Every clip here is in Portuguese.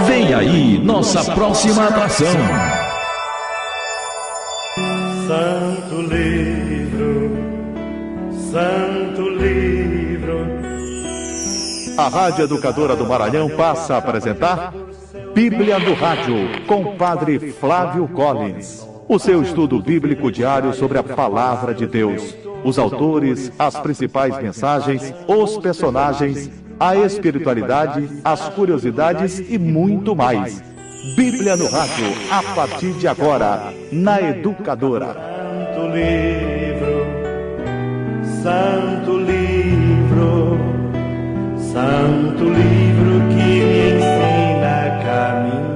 Vem aí nossa próxima atração. Santo livro, santo livro. A Rádio Educadora do Maranhão passa a apresentar Bíblia no Rádio, com Padre Flávio Collins. O seu estudo bíblico diário sobre a Palavra de Deus. Os autores, as principais mensagens, os personagens, a espiritualidade, as curiosidades e muito mais. Bíblia no Rádio, a partir de agora, na Educadora. Santo livro, santo livro, santo livro que me ensina a caminhar.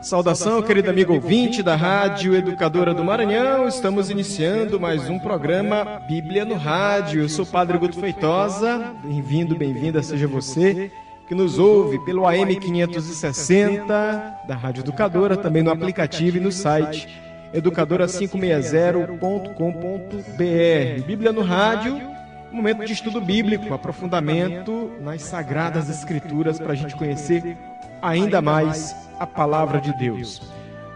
Saudação, querido amigo ouvinte da Rádio Educadora do Maranhão. Estamos iniciando mais um programa Bíblia no Rádio. Eu sou o Padre Guto Feitosa. Bem-vindo, bem-vinda seja você que nos ouve pelo AM 560 da Rádio Educadora, também no aplicativo e no site educadora560.com.br. Bíblia no Rádio, momento de estudo bíblico, aprofundamento nas Sagradas Escrituras para a gente conhecer ainda mais a Palavra de Deus.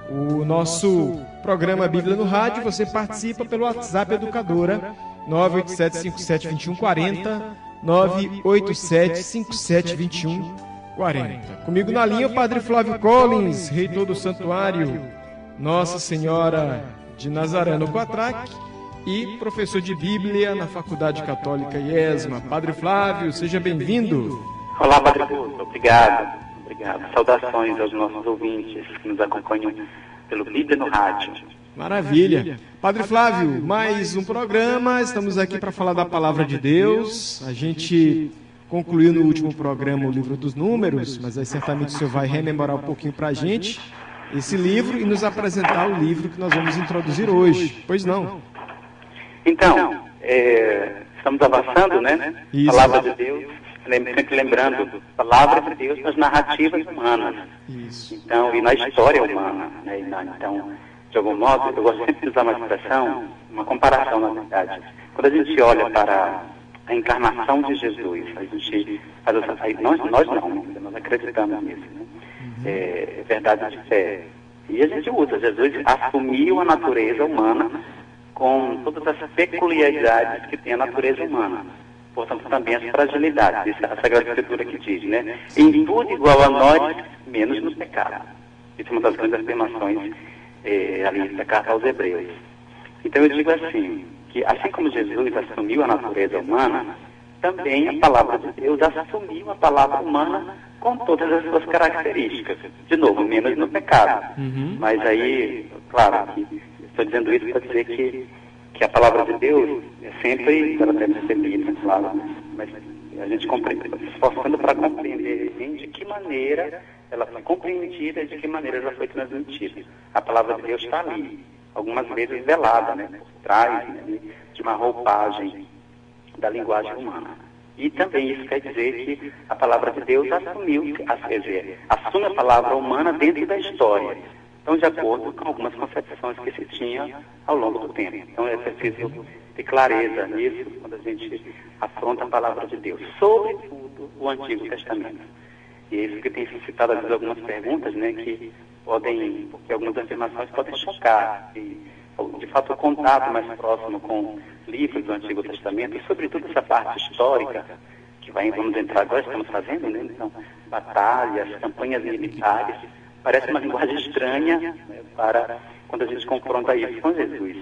O nosso programa Bíblia no Rádio, você participa pelo WhatsApp Educadora 987572140, 987572140. Comigo na linha o Padre Flávio Collins, reitor do Santuário Nossa Senhora de Nazaré no Quatraque e professor de Bíblia na Faculdade Católica IESMA. Padre Flávio, seja bem-vindo. Olá, Padre Guto, obrigado. Saudações aos nossos ouvintes que nos acompanham pelo Bíblia no Rádio. Maravilha. Padre Flávio, mais um programa. Estamos aqui para falar da Palavra de Deus. A gente concluiu no último programa o livro dos Números, mas aí certamente o senhor vai rememorar um pouquinho para a gente esse livro e nos apresentar o livro que nós vamos introduzir hoje. Pois não? Então, estamos avançando, né? Isso. Palavra de Deus. Sempre lembrando, palavra de Deus nas narrativas humanas. Isso. Então, e na história humana. Né? Então, de algum modo, eu gosto sempre de usar uma expressão, uma comparação, na verdade. Quando a gente olha para a encarnação de Jesus, a gente faz nós acreditamos nisso. Né? É verdade de fé. E a gente usa, Jesus assumiu a natureza humana com todas as peculiaridades que tem a natureza humana. Portanto, também as fragilidades, isso é a Sagrada Escritura que diz, né? Em tudo igual a nós, menos no pecado. Isso é uma das grandes afirmações ali da carta aos Hebreus. Então eu digo assim, que assim como Jesus assumiu a natureza humana, também a palavra de Deus assumiu a palavra humana com todas as suas características. De novo, menos no pecado. Mas aí, claro, que estou dizendo isso para dizer que a palavra de Deus ela deve ser lida, claro, mas a gente se esforçando para compreender de que maneira ela foi compreendida e de que maneira ela foi transmitida. A palavra de Deus está ali, algumas vezes velada, né, por trás, né, de uma roupagem da linguagem humana. E também isso quer dizer que a palavra de Deus assume a palavra humana dentro da história. Então, de acordo com algumas concepções que se tinha ao longo do tempo. Então, é preciso ter clareza nisso quando a gente afronta a palavra de Deus, sobretudo o Antigo Testamento. E é isso que tem suscitado, às vezes, algumas perguntas, né, porque algumas afirmações podem chocar. E, de fato, o contato mais próximo com livros do Antigo Testamento, e sobretudo essa parte histórica, que vamos entrar agora, estamos fazendo, né? Então, batalhas, campanhas militares, parece uma linguagem estranha, né, para quando a gente confronta isso com Jesus.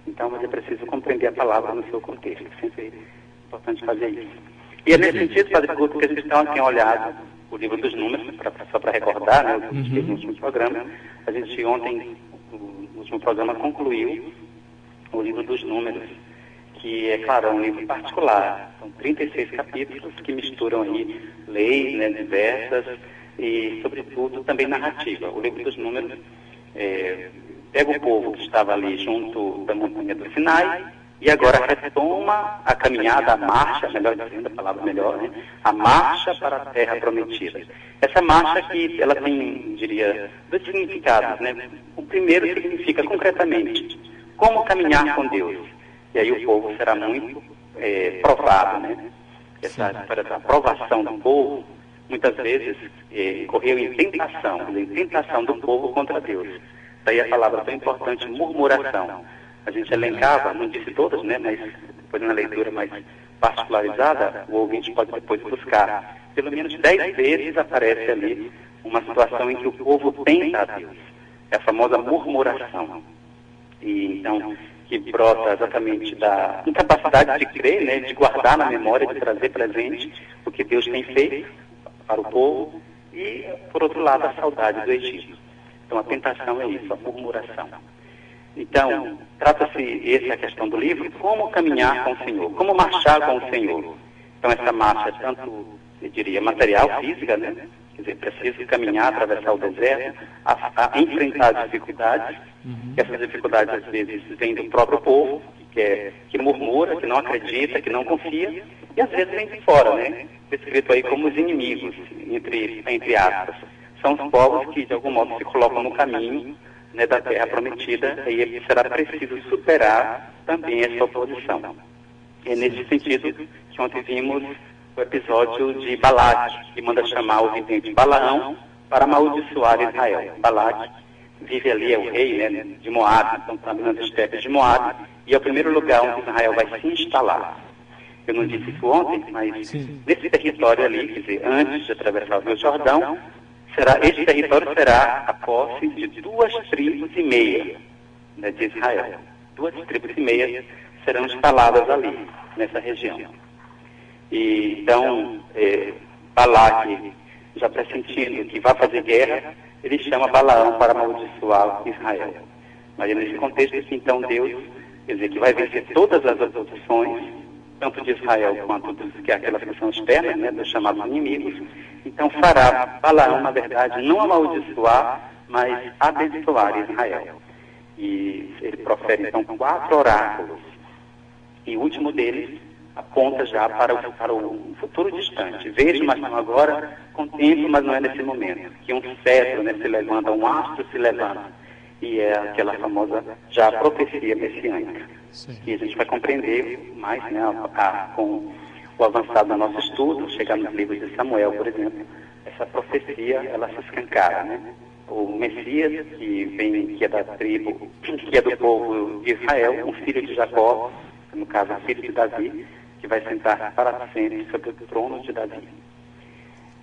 Então, mas é preciso compreender a palavra no seu contexto. Sempre é importante fazer isso. E é nesse sentido, Padre Guto, que a gente tem olhado o livro dos Números, só para recordar, né, o que a gente fez no último programa. A gente ontem, no último programa, concluiu o livro dos Números, que é, claro, um livro particular. São 36 capítulos que misturam aí leis, né, diversas, e, sobretudo, também narrativa. O livro dos Números pega o povo que estava ali junto da montanha do Sinai e agora retoma a caminhada, a marcha, melhor dizendo, a palavra melhor, né? A marcha para a terra prometida. Essa marcha que ela tem, diria, dois significados, né? O primeiro significa concretamente como caminhar com Deus. E aí o povo será muito provado, né? Essa história da provação do povo, muitas vezes correu em tentação do povo contra Deus. Daí a palavra tão importante, murmuração. A gente elencava, não disse todas, né? Mas depois na leitura mais particularizada, o ouvinte pode depois buscar. Pelo menos 10 vezes aparece ali uma situação em que o povo tenta a Deus. É a famosa murmuração. E então, que brota exatamente da incapacidade de crer, né, de guardar na memória, de trazer presente o que Deus tem feito para o povo, e, por outro lado, a saudade do Egito. Então, a tentação é isso, a murmuração. Então, trata-se, essa é a questão do livro, como caminhar com o Senhor, como marchar com o Senhor. Então, essa marcha é tanto, eu diria, material, física, né? Quer dizer, preciso caminhar, atravessar o deserto, a enfrentar dificuldades. E essas dificuldades, às vezes, vêm do próprio povo, que murmura, que não acredita, que não confia, e às vezes vem de fora, né? Descrito aí como os inimigos, entre aspas. São os povos que, de algum modo, se colocam no caminho, né, da terra prometida, e será preciso superar também essa oposição. É nesse sentido que ontem vimos o episódio de Balaque, que manda chamar o vidente Balaão para amaldiçoar Israel. Balaque vive ali, é o rei, né, de Moabe, então está nas estepes de Moabe, e é o primeiro lugar onde Israel vai se instalar. Eu não disse isso ontem, mas nesse território ali, quer dizer, antes de atravessar o Rio Jordão, esse território será a posse de 2,5 tribos, né, de Israel. 2,5 tribos serão instaladas ali, nessa região. E então, Balaque, já pressentindo que vai fazer guerra, ele chama Balaão para amaldiçoar Israel. Mas é nesse contexto que então Deus, quer dizer, que vai vencer todas as oposições, tanto de Israel quanto aquelas que são externas, né, dos chamados inimigos. Então fará Balaão, na verdade, não amaldiçoar, mas abençoar Israel. E ele profere então 4 oráculos. E o último deles aponta já para o futuro distante. Vejo, mas não agora, contemplo, mas não é nesse momento. Que um cetro, né, se levanta, um astro se levanta. E é aquela famosa já profecia messiânica. E a gente vai compreender mais, né, com o avançado do nosso estudo, chegar nos livros de Samuel, por exemplo, essa profecia, ela se escancara, né? O Messias, que é da tribo, que é do povo de Israel, um filho de Jacó, no caso, um filho de Davi, que vai sentar para sempre sobre o trono de Davi.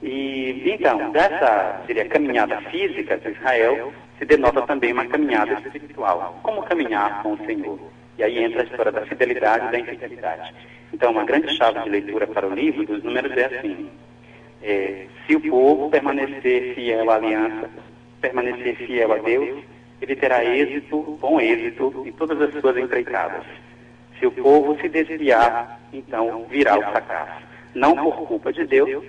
E então, dessa, seria, caminhada física de Israel, se denota também uma caminhada espiritual. Como caminhar com o Senhor? E aí entra a história da fidelidade e da infidelidade. Então, uma grande chave de leitura para o livro dos Números é assim: se o povo permanecer fiel à aliança, permanecer fiel a Deus, ele terá êxito, bom êxito em todas as suas empreitadas. Se o povo se desviar, então virá o fracasso. Não por culpa de Deus,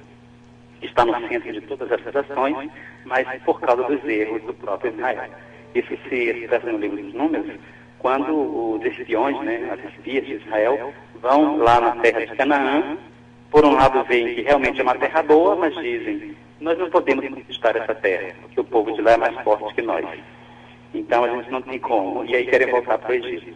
que está no centro de todas essas ações, mas por causa dos erros do próprio Israel. Isso se expressa no livro dos Números, quando os espiões, né, as espias de Israel, vão lá na terra de Canaã. Por um lado veem que realmente é uma terra boa, mas dizem: nós não podemos conquistar essa terra, porque o povo de lá é mais forte que nós. Então a gente não tem como. E aí querem voltar para o Egito.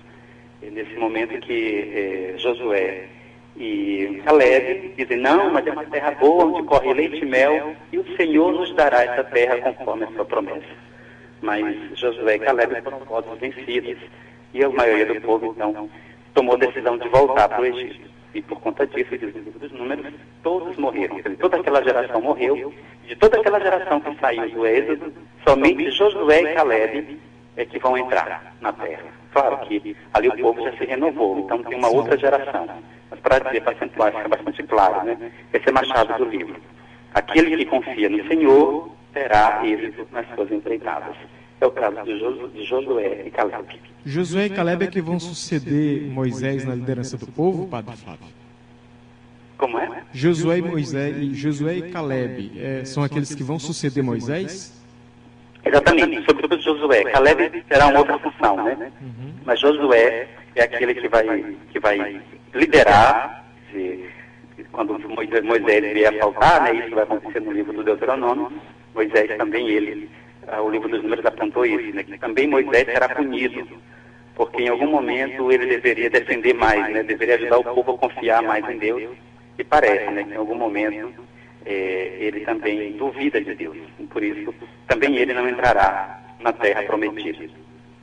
E nesse momento que Josué e Caleb dizem: não, mas é uma terra boa, onde corre leite e mel, e o Senhor nos dará essa terra conforme a sua promessa. Mas Josué e Caleb foram votos vencidos, e a maioria do povo, então, tomou a decisão de voltar para o Egito. E por conta disso, diz o livro dos Números, todos morreram. Toda aquela geração morreu. De toda aquela geração que saiu do Êxodo, somente Josué e Caleb é que vão entrar na terra. Claro que ali o povo já se renovou, então tem uma outra geração. Mas para dizer, para acentuar, fica bastante claro, né? Esse é a chave do livro. Aquele que confia no Senhor terá êxito nas suas empreitadas. É o caso de Josué e Caleb. Josué e Caleb é que vão suceder Moisés na liderança do povo, Padre Flávio? Como é? Josué e Caleb são aqueles que vão suceder Moisés? Exatamente, sobretudo Josué. Caleb terá uma outra função, né? Mas Josué é aquele que vai liderar, quando Moisés vier a faltar, né? Isso vai acontecer no livro do Deuteronômio. Moisés também, o livro dos Números apontou isso, né? Que também Moisés será punido porque em algum momento ele deveria defender mais, né? Deveria ajudar o povo a confiar mais em Deus, e parece, né, que em algum momento ele também duvida de Deus, e por isso também ele não entrará na terra prometida.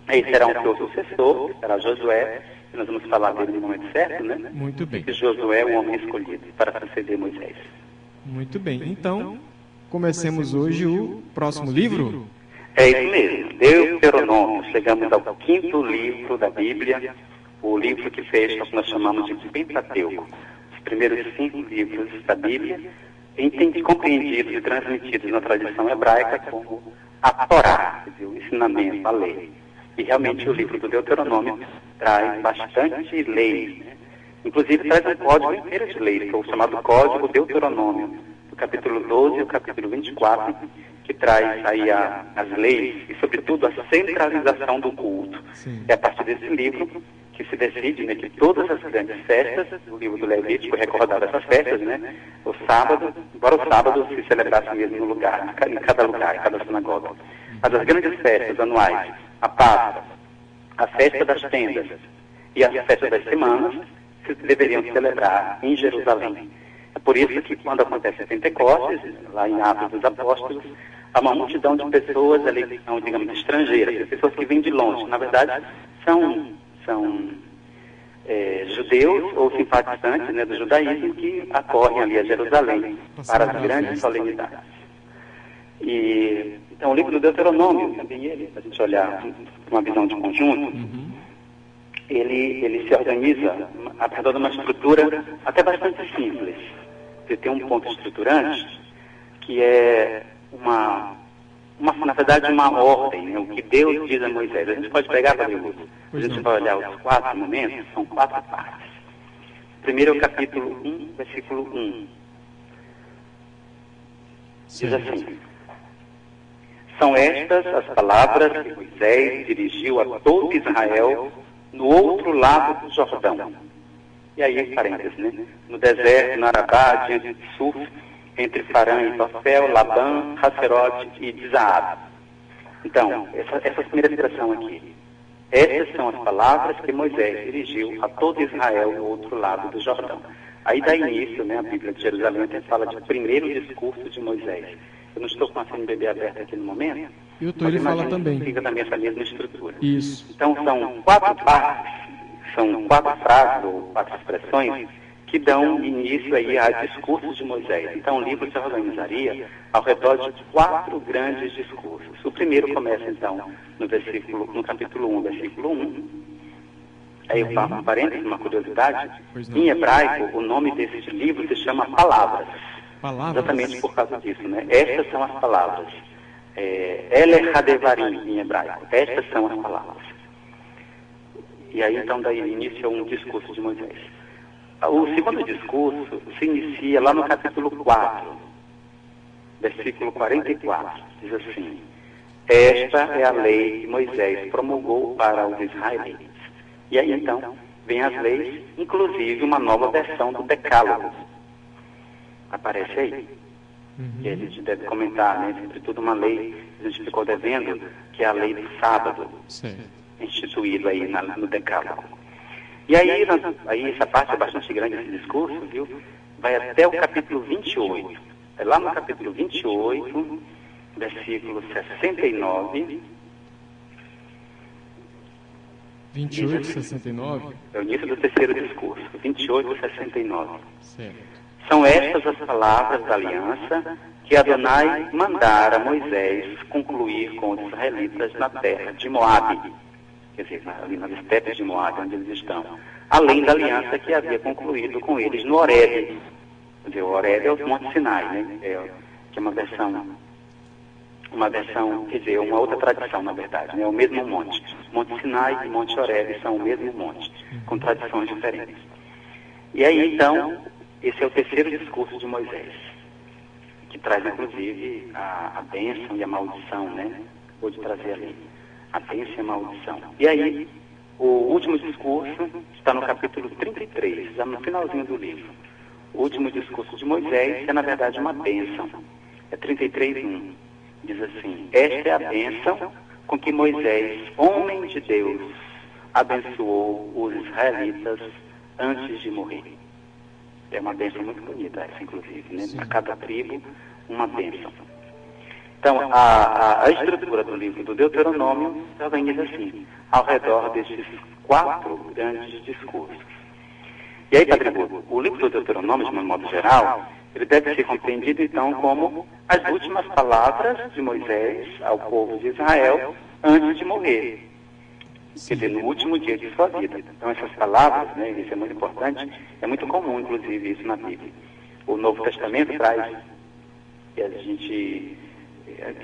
Aí será um seu sucessor, que será Josué, e nós vamos falar dele no momento certo, né? Muito bem. E Josué é o homem escolhido para suceder Moisés. Muito bem. Então, comecemos hoje o próximo livro. É isso mesmo, Deuteronômio. Chegamos ao 5º livro da Bíblia, o livro que fecha o que nós chamamos de Pentateuco. Os primeiros 5 livros da Bíblia, compreendidos e transmitidos na tradição hebraica como a Torá, o ensinamento, a lei. E realmente o livro do Deuteronômio traz bastante leis, né? Inclusive traz um código inteiro de leis, que é o chamado Código Deuteronômio, do capítulo 12 e o capítulo 24, que traz aí as leis e, sobretudo, a centralização do culto. Sim. É a partir desse livro que se decide, né, que todas as grandes festas, o livro do Levítico recordava essas festas, né, o sábado, embora o sábado se celebrasse mesmo no lugar, em cada lugar, em cada sinagoga, mas as grandes festas anuais, a Páscoa, a festa das tendas e as festas das semanas, se deveriam celebrar em Jerusalém. É por isso que quando acontece Pentecostes, lá em Atos dos Apóstolos, há uma multidão de pessoas ali que são, digamos, estrangeiras, pessoas que vêm de longe. Na verdade, são judeus ou simpatizantes, né, do judaísmo que acorrem ali a Jerusalém para as grandes solenidades. E, então, o livro do Deuteronômio, também ele, para a gente olhar uma visão de conjunto, ele se organiza a partir de uma estrutura até bastante simples. Você tem um ponto estruturante que é na verdade, uma ordem, né? O que Deus diz a Moisés. A gente pode pegar para Deus. A gente vai olhar os 4 momentos, são 4 partes. Primeiro é o capítulo 1, versículo 1. Diz assim: são estas as palavras que Moisés dirigiu a todo Israel no outro lado do Jordão. E aí, parênteses, né? No deserto, no Arabá, diante de Suf, entre Farã e Tofel, Labã, Hazerote e Dizaab. Então, essa primeira expressão aqui. Essas são as palavras que Moisés dirigiu a todo Israel no outro lado do Jordão. Aí dá início, né, a Bíblia de Jerusalém até fala de primeiro discurso de Moisés. Eu não estou com a CNBB aberta aqui no momento. E o Túlio fala também. Fica também essa mesma estrutura. Isso. Então, são 4 partes, são 4 frases ou 4 expressões que dão início aí a discursos de Moisés. Então, o livro se organizaria ao redor de 4 grandes discursos. O primeiro começa, então, no capítulo 1, versículo 1. Aí eu faço um parênteses, uma curiosidade. Em hebraico, o nome desse livro se chama Palavras. Exatamente por causa disso, né? Estas são as palavras. Ele Hadevarim, em hebraico. Estas são as palavras. E aí, então, daí início um discurso de Moisés. O segundo discurso se inicia lá no capítulo 4, versículo 44. Diz assim: esta é a lei que Moisés promulgou para os israelitas. E aí, então, vem as leis, inclusive uma nova versão do Decálogo. Aparece aí. E a gente deve comentar, né? Sobretudo uma lei que a gente ficou devendo, que é a lei do sábado, instituído aí no Decálogo. E aí essa parte é bastante grande, esse discurso, viu? Vai até o capítulo 28. É lá no capítulo 28, versículo 69. 28, 69? É o início do terceiro discurso, 28, 69. Certo. São estas as palavras da aliança que Adonai mandara a Moisés concluir com os israelitas na terra de Moabe. Quer dizer, ali nas estepes de Moabe, onde eles estão. Além da aliança que havia concluído com eles no Horebe. Quer dizer, o Horebe é o Monte Sinai, né? Que é uma versão, quer dizer, uma outra tradição, na verdade, né? É o mesmo monte. Monte Sinai e Monte Horebe são o mesmo monte, com tradições diferentes. E aí, então, esse é o terceiro discurso de Moisés, que traz, inclusive, a bênção e a maldição, né? Vou te trazer ali. A bênção e a maldição. E aí, o último discurso está no capítulo 33, já no finalzinho do livro. O último discurso de Moisés é, na verdade, uma bênção. É 33:1. Diz assim: esta é a bênção com que Moisés, homem de Deus, abençoou os israelitas antes de morrer. É uma bênção muito bonita essa, inclusive, né? A cada tribo, uma bênção. Então, a estrutura do livro do Deuteronômio se organiza assim, ao redor destes 4 grandes discursos. E aí, Padre Guto, o livro do Deuteronômio, de um modo geral, ele deve ser compreendido, então, como as últimas palavras de Moisés ao povo de Israel antes de morrer. Quer dizer, no último dia de sua vida. Então, essas palavras, né, isso é muito importante, é muito comum, inclusive, isso na Bíblia. O Novo Testamento traz, e a gente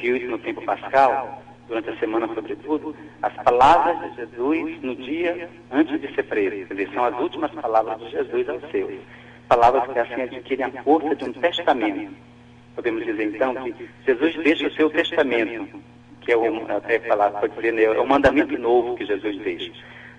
viu isso no tempo pascal, durante a semana sobretudo, as palavras de Jesus no dia antes de ser preso. Quer dizer, são as últimas palavras de Jesus aos seus. Palavras que assim adquirem a força de um testamento. Podemos dizer, então, que Jesus deixa o seu testamento, que é até falar, pode dizer, né, é o mandamento novo que Jesus deixa.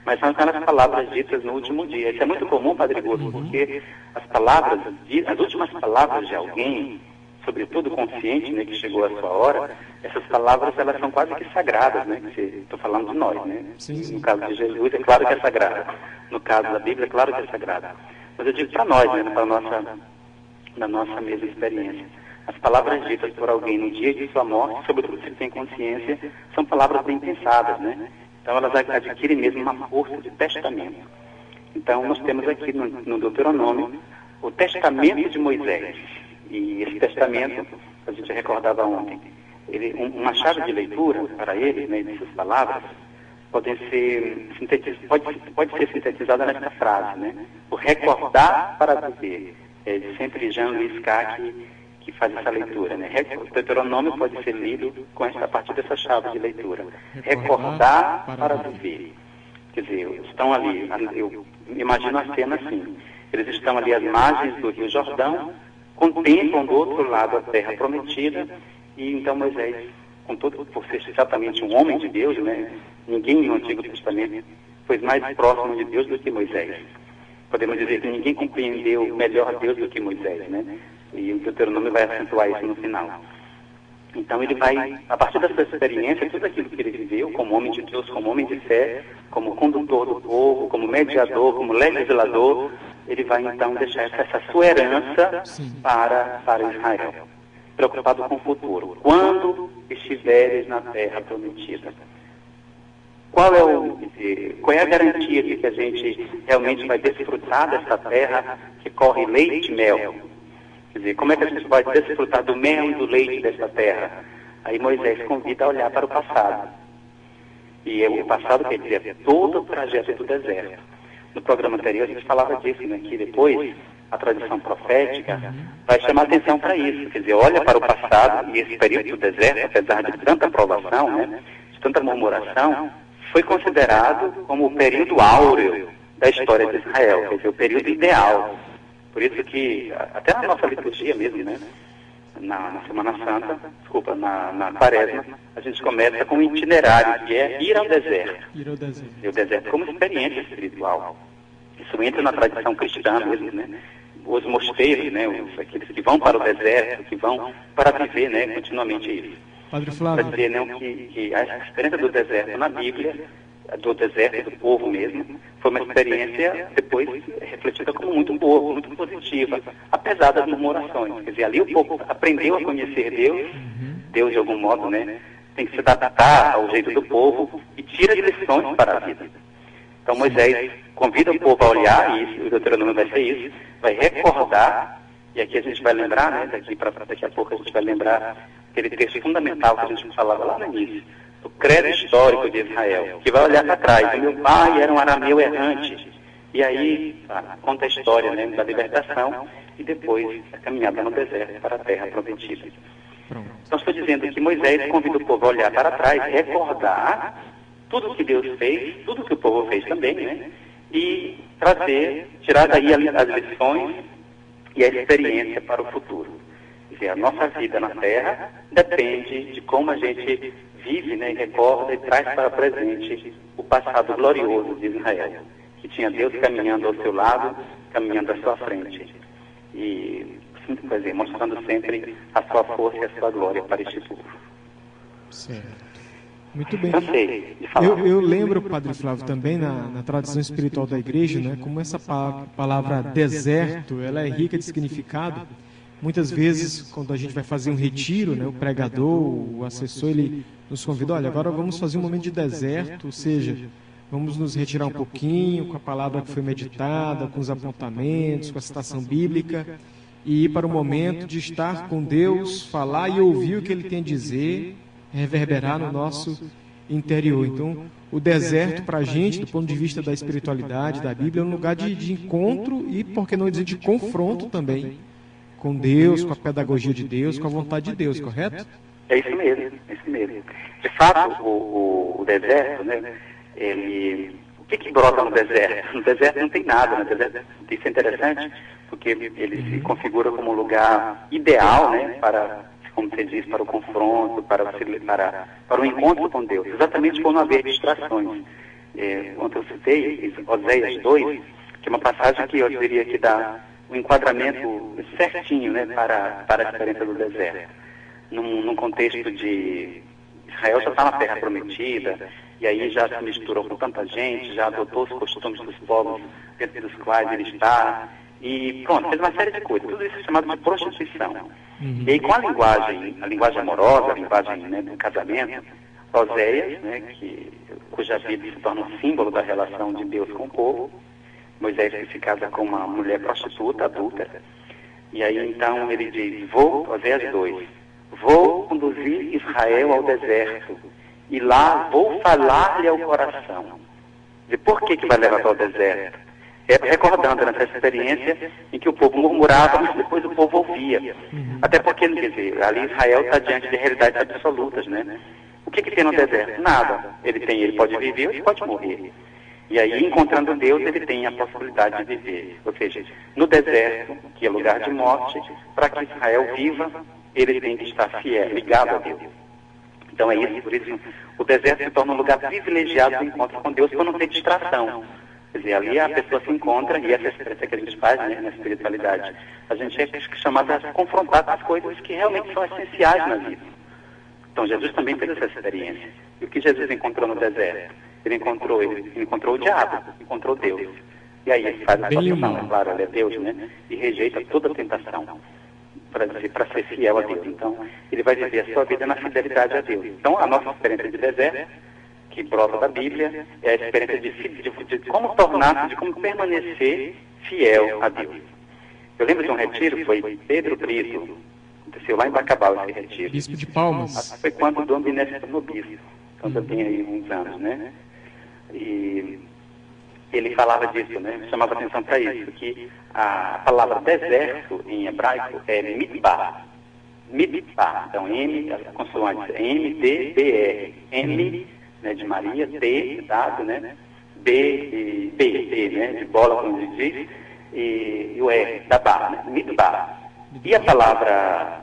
Mas são aquelas palavras ditas no último dia. Isso é muito comum, Padre Guto, porque as últimas palavras de alguém, sobretudo consciente, né, que chegou a sua hora, essas palavras, elas são quase que sagradas, né? Estou falando de nós, né? Sim. No caso de Jesus, é claro que é sagrada. No caso da Bíblia, é claro que é sagrada. Mas eu digo para nós, né, na nossa mesma experiência. As palavras ditas por alguém no dia de sua morte, sobretudo se tem consciência, são palavras bem pensadas, né? Então elas adquirem mesmo uma força de testamento. Então nós temos aqui no Deuteronômio o testamento de Moisés. E esse testamento, a gente recordava ontem, uma chave de leitura para ele, né, dessas palavras, pode ser sintetizada nesta frase, né? O recordar para viver. É sempre Jean-Louis Schack que faz essa leitura, né? O Deuteronômio pode ser lido a partir dessa chave de leitura. Recordar para viver. Quer dizer, estão ali, eu imagino a cena assim, eles estão ali às margens do Rio Jordão, contemplam do outro lado a terra prometida, e então Moisés, por ser exatamente um homem de Deus, né? Ninguém no Antigo Testamento foi mais próximo de Deus do que Moisés. Podemos dizer que ninguém compreendeu melhor Deus do que Moisés, né? E o Deuteronômio vai acentuar isso no final. Então ele vai, a partir da sua experiência, tudo aquilo que ele viveu como homem de Deus, como homem de fé, como condutor do povo, como mediador, como legislador, ele vai então deixar essa sua herança para Israel, preocupado com o futuro. Quando estiveres na terra prometida. Qual é a garantia de que a gente realmente vai desfrutar dessa terra que corre leite e mel? Quer dizer, como é que a gente vai desfrutar do mel e do leite dessa terra? Aí Moisés convida a olhar para o passado. E o passado quer dizer todo o trajeto do deserto. No programa anterior a gente falava disso, né? Que depois a tradição profética vai chamar atenção para isso. Quer dizer, olha para o passado, e esse período do deserto, apesar de tanta provação, né? De tanta murmuração, foi considerado como o período áureo da história de Israel, quer dizer, o período ideal. Por isso que, até na nossa liturgia mesmo, né? Na Semana Santa, na Quaresma, a gente começa com um itinerário, que é ir ao deserto. E o deserto como experiência espiritual. Isso entra na tradição cristã mesmo, né? Os mosteiros, né? Aqueles que vão para o deserto, que vão para viver, né? Continuamente isso. Padre Flávio. Para dizer, né, que a experiência do deserto na Bíblia, do deserto do povo mesmo, foi uma experiência depois refletida como muito boa, muito positiva, apesar das murmurações. Quer dizer, ali o povo aprendeu a conhecer Deus, Deus de algum modo, né, tem que se adaptar ao jeito do povo e tira lições para a vida. Então Moisés convida o povo a olhar, e isso, o Deuteronômio vai ser isso, vai recordar, e aqui a gente vai lembrar, né, daqui a pouco a gente vai lembrar aquele texto fundamental que a gente falava lá no início, o credo histórico de Israel, que vai olhar para trás. O meu pai era um arameu errante. E aí conta a história, né, da libertação e depois a caminhada no deserto para a terra prometida. Então estou dizendo que Moisés convida o povo a olhar para trás, recordar tudo o que Deus fez, tudo o que o povo fez também, né, e tirar daí as lições e a experiência para o futuro. Quer dizer, a nossa vida na terra depende de como a gente vive, né, e recorda e traz para o presente o passado glorioso de Israel, que tinha Deus caminhando ao seu lado, caminhando à sua frente, e, quer dizer, mostrando sempre a sua força e a sua glória para este povo. Certo. Muito bem. Cansei de falar. Eu lembro, Padre Flávio, também na tradição espiritual da igreja, né, como essa palavra deserto, ela é rica de significado. Muitas vezes, quando a gente vai fazer um retiro, né, o pregador, o assessor, ele nos convida, olha, agora vamos fazer um momento de deserto, ou seja, vamos nos retirar um pouquinho com a palavra que foi meditada, com os apontamentos, com a citação bíblica, e ir para o momento de estar com Deus, falar e ouvir o que Ele tem a dizer, reverberar no nosso interior. Então, o deserto para a gente, do ponto de vista da espiritualidade, da Bíblia, é um lugar de encontro e, por que não dizer, de confronto também com Deus, com a pedagogia de Deus, com a vontade de Deus, correto? É isso mesmo, é isso mesmo. De fato, o deserto, né, o que brota no deserto? No deserto não tem nada, no deserto, isso é interessante, porque ele se configura como um lugar ideal, né, para, como você diz, para o confronto, para o encontro com Deus, exatamente por não haver distrações. Ontem eu citei Oséias 2, que é uma passagem que eu diria que dá o enquadramento certinho, né, para a experiência do deserto. Num contexto de Israel já está na terra prometida, e aí já se misturou com tanta gente, já adotou os costumes dos povos dentro dos quais ele está, e pronto, fez uma série de coisas. Tudo isso é chamado de prostituição. E aí com a linguagem amorosa, a linguagem, né, do casamento, Oséias, né, cuja vida se torna um símbolo da relação de Deus com o povo, Moisés que se casa com uma mulher prostituta, adúltera. E aí então ele diz, Oséias 2, vou conduzir Israel ao deserto, e lá vou falar-lhe ao coração. E por que vai levar para o deserto? Recordando nessa experiência em que o povo murmurava, mas depois o povo ouvia. Até porque, quer dizer, ali Israel está diante de realidades absolutas, né? O que tem no deserto? Nada. Ele pode viver ou ele pode morrer. E aí, encontrando Deus, ele tem a possibilidade de viver. Ou seja, no deserto, que é lugar de morte, para que Israel viva, ele tem que estar fiel, ligado a Deus. Então é isso, por isso o deserto se torna um lugar privilegiado de encontro com Deus, por não ter distração. Quer dizer, ali a pessoa se encontra, e essa experiência que a gente faz, né, na espiritualidade, a gente é chamado a confrontar com as coisas que realmente são essenciais na vida. Então Jesus também fez essa experiência. E o que Jesus encontrou no deserto? Ele encontrou o diabo, encontrou Deus. E aí ele faz a salvação, é claro, ele é Deus, né? E rejeita toda a tentação para ser fiel a Deus. Então, ele vai viver a sua vida na fidelidade a Deus. Então, a nossa experiência de deserto, que brota da Bíblia, é a experiência de como tornar-se, de como permanecer fiel a Deus. Eu lembro de um retiro, foi Pedro Brito, aconteceu lá em Bacabal esse retiro. Bispo de Palmas. Foi quando o Dom Binés se tornou bispo. Então, já tem aí uns anos, né? E ele falava disso, né? Chamava atenção para isso, que a palavra deserto em hebraico é midbar. Midbar. Então, M, as consoantes, M-D-B-R. M, né, de Maria, D, dado, né? B, né? De bola, como ele diz, e o R, da bar, né? Midbar. E a palavra,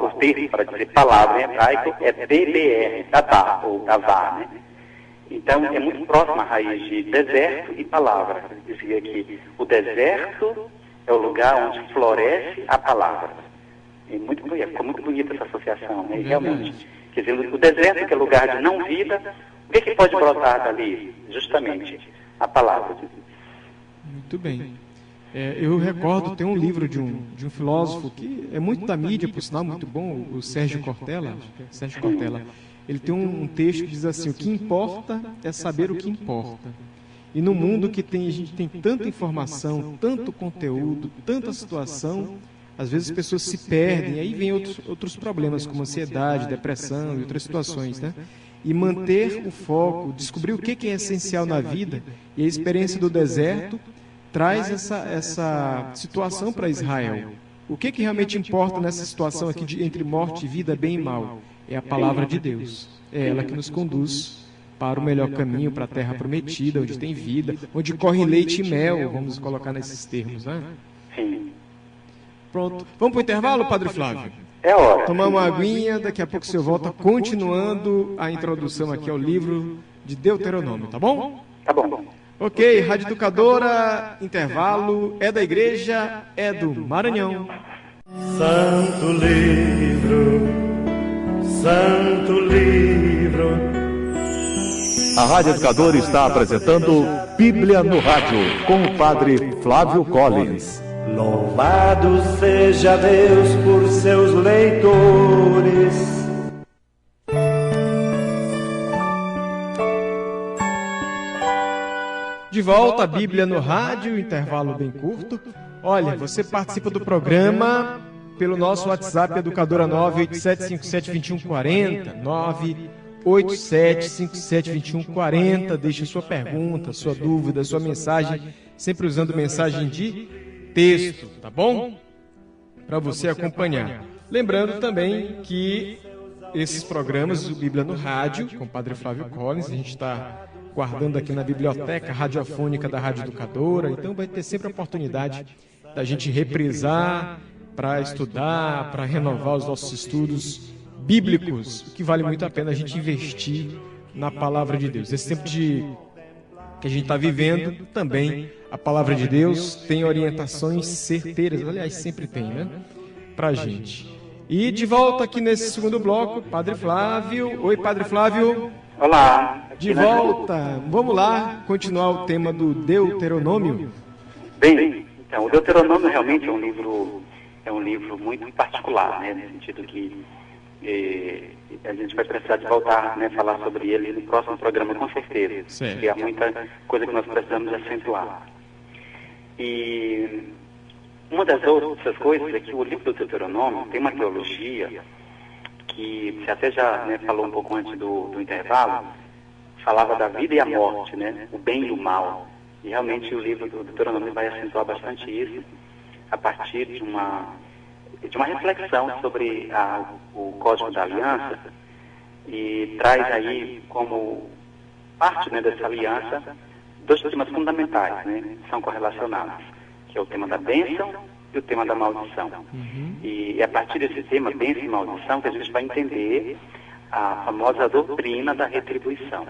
o termo para dizer palavra em hebraico é DBR, da bar, ou da vá, né? Então, é muito próxima a raiz de deserto e palavra. Dizia que o deserto é o lugar onde floresce a palavra. Ficou muito bonita essa associação, né? Realmente. Quer dizer, o deserto, que é lugar de não vida, o que pode brotar dali? Justamente a palavra de Deus. Muito bem. Eu recordo, tem um livro de um filósofo que é muito da mídia, por sinal, muito bom, o Sérgio Cortella. Ele tem um texto que diz assim, o que importa é saber o que importa. E no mundo que a gente tem tanta informação, tanto conteúdo, tanta situação, às vezes as pessoas se perdem, aí vem outros problemas, como ansiedade, depressão e outras situações, né? E manter o foco, descobrir o que é essencial na vida, e a experiência do deserto traz essa situação para Israel. O que realmente importa nessa situação aqui entre morte e vida, bem e mal? É a palavra de Deus. É ela que nos conduz para o melhor caminho, para a terra prometida, onde tem vida, onde corre leite e mel, vamos colocar nesses termos, né? Sim. Pronto. Vamos para o intervalo, Padre Flávio? É hora. Tomar uma aguinha, daqui a pouco o senhor volta, continuando a introdução aqui ao livro de Deuteronômio, tá bom? Tá bom. Ok, Rádio Educadora, intervalo, é da igreja, é do Maranhão. Santo livro, Santo livro. livro. A Rádio Educadora está apresentando Bíblia no Rádio, com o Padre Flávio Collins. Louvado seja Deus por seus leitores. De volta a Bíblia no Rádio, intervalo bem curto. Olha, você participa do programa pelo nosso WhatsApp Educadora 987572140, 987572140. Deixe sua pergunta, sua dúvida, sua mensagem, sempre usando mensagem de texto, tá bom? Para você acompanhar. Lembrando também que esses programas do Bíblia no Rádio, com o Padre Flávio Collins, a gente está guardando aqui na biblioteca radiofônica da Rádio Educadora, então vai ter sempre a oportunidade da gente reprisar, para estudar, para renovar os nossos estudos bíblicos, o que vale muito a pena a gente investir na Palavra de Deus. Esse tempo que a gente está vivendo, também a Palavra de Deus tem orientações certeiras, aliás, sempre tem, né? Para a gente. E de volta aqui nesse segundo bloco, Padre Flávio. Oi, Padre Flávio. Olá. De volta. Vamos lá continuar o tema do Deuteronômio. Bem, então, o Deuteronômio realmente é um livro muito particular, né? No sentido que a gente vai precisar de voltar, né, falar sobre ele no próximo programa, com certeza. Certo. Porque há muita coisa que nós precisamos acentuar. E uma das outras coisas é que o livro do Deuteronômio tem uma teologia que você até já, né, falou um pouco antes do intervalo, falava da vida e a morte, né, o bem e o mal. E realmente o livro do Deuteronômio vai acentuar bastante isso a partir de uma reflexão sobre o Código da Aliança, e traz aí como parte, né, dessa aliança dois temas fundamentais, né, que são correlacionados, que é o tema da bênção e o tema da maldição. E é a partir desse tema, bênção e maldição, que a gente vai entender a famosa doutrina da retribuição.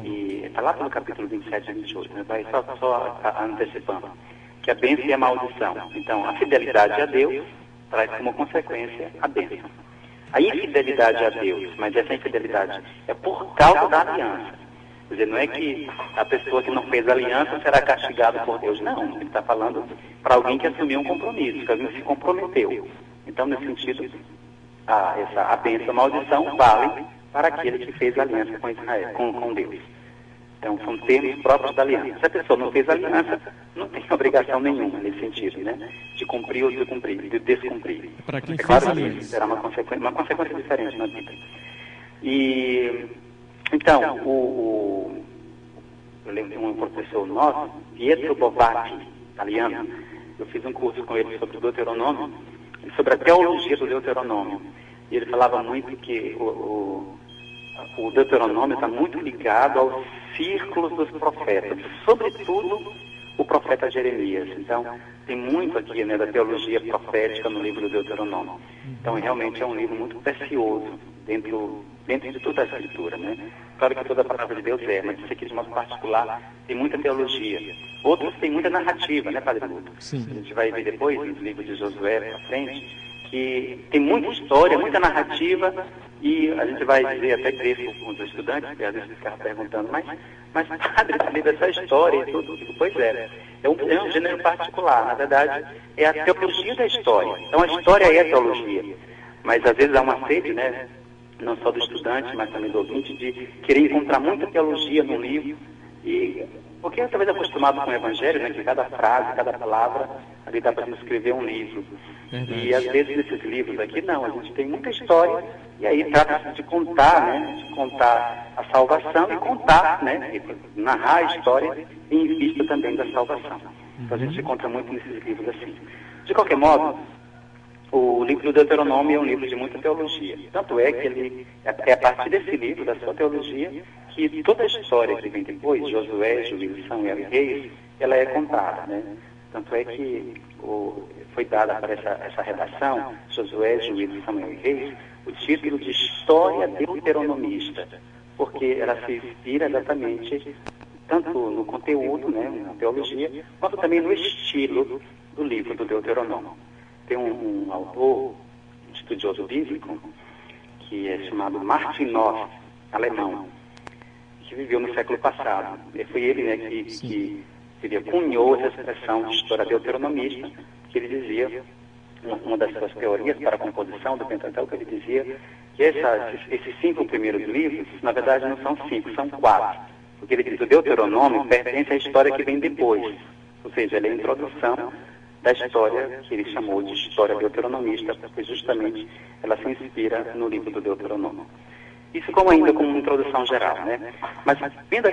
E está lá pelo capítulo 27 e 28, né? Vai só antecipando, que a bênção e a maldição. Então, a fidelidade a Deus traz como consequência a bênção. A infidelidade a Deus, mas essa infidelidade é por causa da aliança. Quer dizer, não é que a pessoa que não fez aliança será castigada por Deus. Não, ele está falando para alguém que assumiu um compromisso, que alguém se comprometeu. Então, nesse sentido, a bênção e a maldição valem para aquele que fez aliança com Israel, com Deus. Então, são termos próprios da aliança. Se a pessoa não fez aliança, não tem obrigação nenhuma nesse sentido, né? De cumprir ou de descumprir. Para quem fez claro aliança. que será uma consequência diferente na vida. E, então, eu lembro de um professor nosso, Pietro Bovatti, italiano, eu fiz um curso com ele sobre o Deuteronômio, sobre a teologia do Deuteronômio. E ele falava muito que o Deuteronômio está muito ligado aos círculos dos profetas, sobretudo o profeta Jeremias. Então, tem muito aqui, né, da teologia profética no livro do Deuteronômio. Então, realmente é um livro muito precioso dentro de toda a Escritura, né? Claro que toda a palavra de Deus mas isso aqui de modo particular tem muita teologia. Outros têm muita narrativa, né, Padre Guto? Sim. A gente vai ver depois, nos livros de Josué para frente, que tem muita história, muita narrativa, e a gente vai dizer até que com os estudantes, que às vezes ficavam perguntando, mas Padre, esse livro é só história e tudo. Pois é um gênero particular, na verdade, é a teologia da história. Então a história é a teologia, mas às vezes há uma sede, né, não só do estudante, mas também do ouvinte, de querer encontrar muita teologia no livro, e porque é talvez acostumado com o Evangelho, né, que cada frase, cada palavra, ali dá para escrever um livro. E às vezes nesses livros aqui, não, a gente tem muita história, e aí trata-se de contar, né, de contar a salvação e contar, né, narrar a história em vista também da salvação. Então a gente se encontra muito nesses livros assim. De qualquer modo, o livro do Deuteronômio é um livro de muita teologia. Tanto é que é a partir desse livro, da sua teologia, que toda a história que vem depois, Josué, Juízes, Samuel e Reis, ela é contada, né? Tanto é que foi dada para essa redação, Josué, Juízes, Samuel e Reis, o título de História Deuteronomista, porque ela se inspira exatamente tanto no conteúdo, né, na teologia, quanto também no estilo do livro do Deuteronômio. Tem um autor, um estudioso bíblico, que é chamado Martin Noss, alemão, que viveu no século passado. Foi ele, né, que cunhou essa expressão de história deuteronomista, que ele dizia, uma das suas teorias para a composição do Pentateuco, ele dizia que esses 5 primeiros livros, na verdade não são 5, são 4. Porque ele diz que o Deuteronômio pertence à história que vem depois. Ou seja, ele é a introdução da história que ele chamou de história deuteronomista, porque justamente ela se inspira no livro do Deuteronômio. Isso ainda como uma introdução geral, né? Mas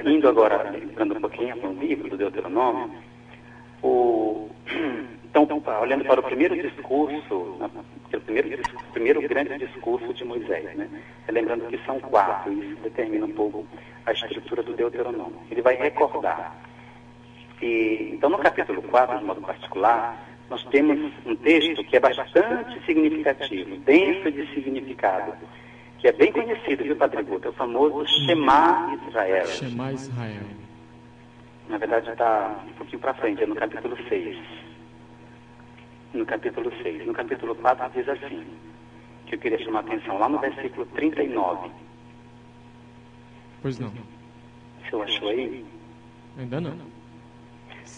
indo agora, entrando um pouquinho no livro do Deuteronômio, então, olhando para o primeiro discurso, o primeiro grande discurso de Moisés, né? Lembrando que são 4, e isso determina um pouco a estrutura do Deuteronômio. Ele vai recordar. Então, no capítulo 4, de modo particular, nós temos um texto que é bastante significativo, denso de significado, que é bem conhecido, viu, Padre Guto? É o famoso Shema Israel. Shema Israel. Na verdade, está um pouquinho para frente, é no capítulo 6. No capítulo 6. No capítulo 4 diz assim, que eu queria chamar a atenção, lá no versículo 39. Pois não. O senhor achou aí? Ainda não.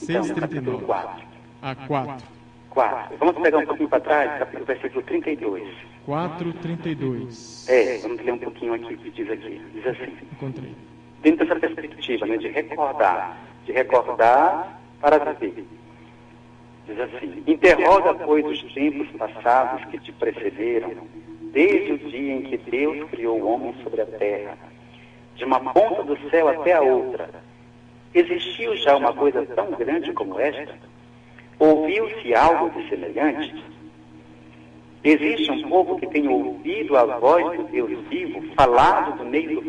Então, no capítulo 4. 4. Vamos pegar um pouquinho para trás, capítulo, versículo 32. 4:32. Vamos ler um pouquinho aqui, que diz aqui. Diz assim. Encontrei. Dentro dessa perspectiva, né, de recordar para viver. Diz assim: interroga, pois, os tempos passados que te precederam, desde o dia em que Deus criou o homem sobre a terra, de uma ponta do céu até a outra. Existiu já uma coisa tão grande como esta? Ouviu-se algo de semelhante? Existe um povo que tem ouvido a voz do Deus vivo, falando do meio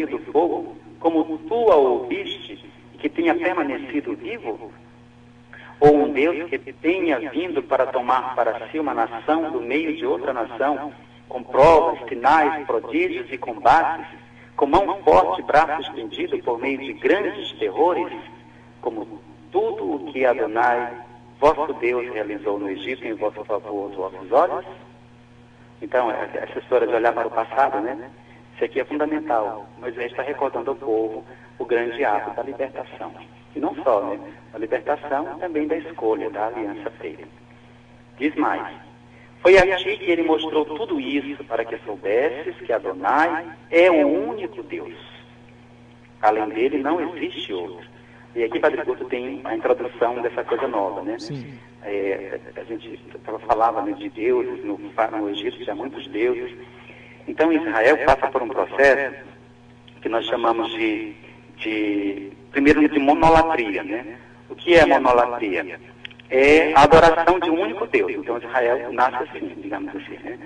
do fogo, como tu a ouviste, e que tenha permanecido vivo? Ou um Deus que tenha vindo para tomar para si uma nação do meio de outra nação, com provas, sinais, prodígios e combates, com mão forte e braço estendido por meio de grandes terrores, como tudo o que Adonai, vosso Deus, realizou no Egito em vosso favor aos vossos olhos? Então, essa história de olhar para o passado, né? Isso aqui é fundamental. Moisés está recordando ao povo o grande ato da libertação. E não só, né? A libertação também da escolha, da aliança feita. Diz mais: foi a ti que ele mostrou tudo isso, para que soubesses que Adonai é o único Deus. Além dele não existe outro. E aqui, Padre Guto, tem a introdução dessa coisa nova, né? A gente falava, né, de deuses, no Egito tinha muitos deuses. Então Israel passa por um processo que nós chamamos primeiro de monolatria, né? O que é monolatria? É a adoração de um único Deus. Então Israel nasce assim, digamos assim, né?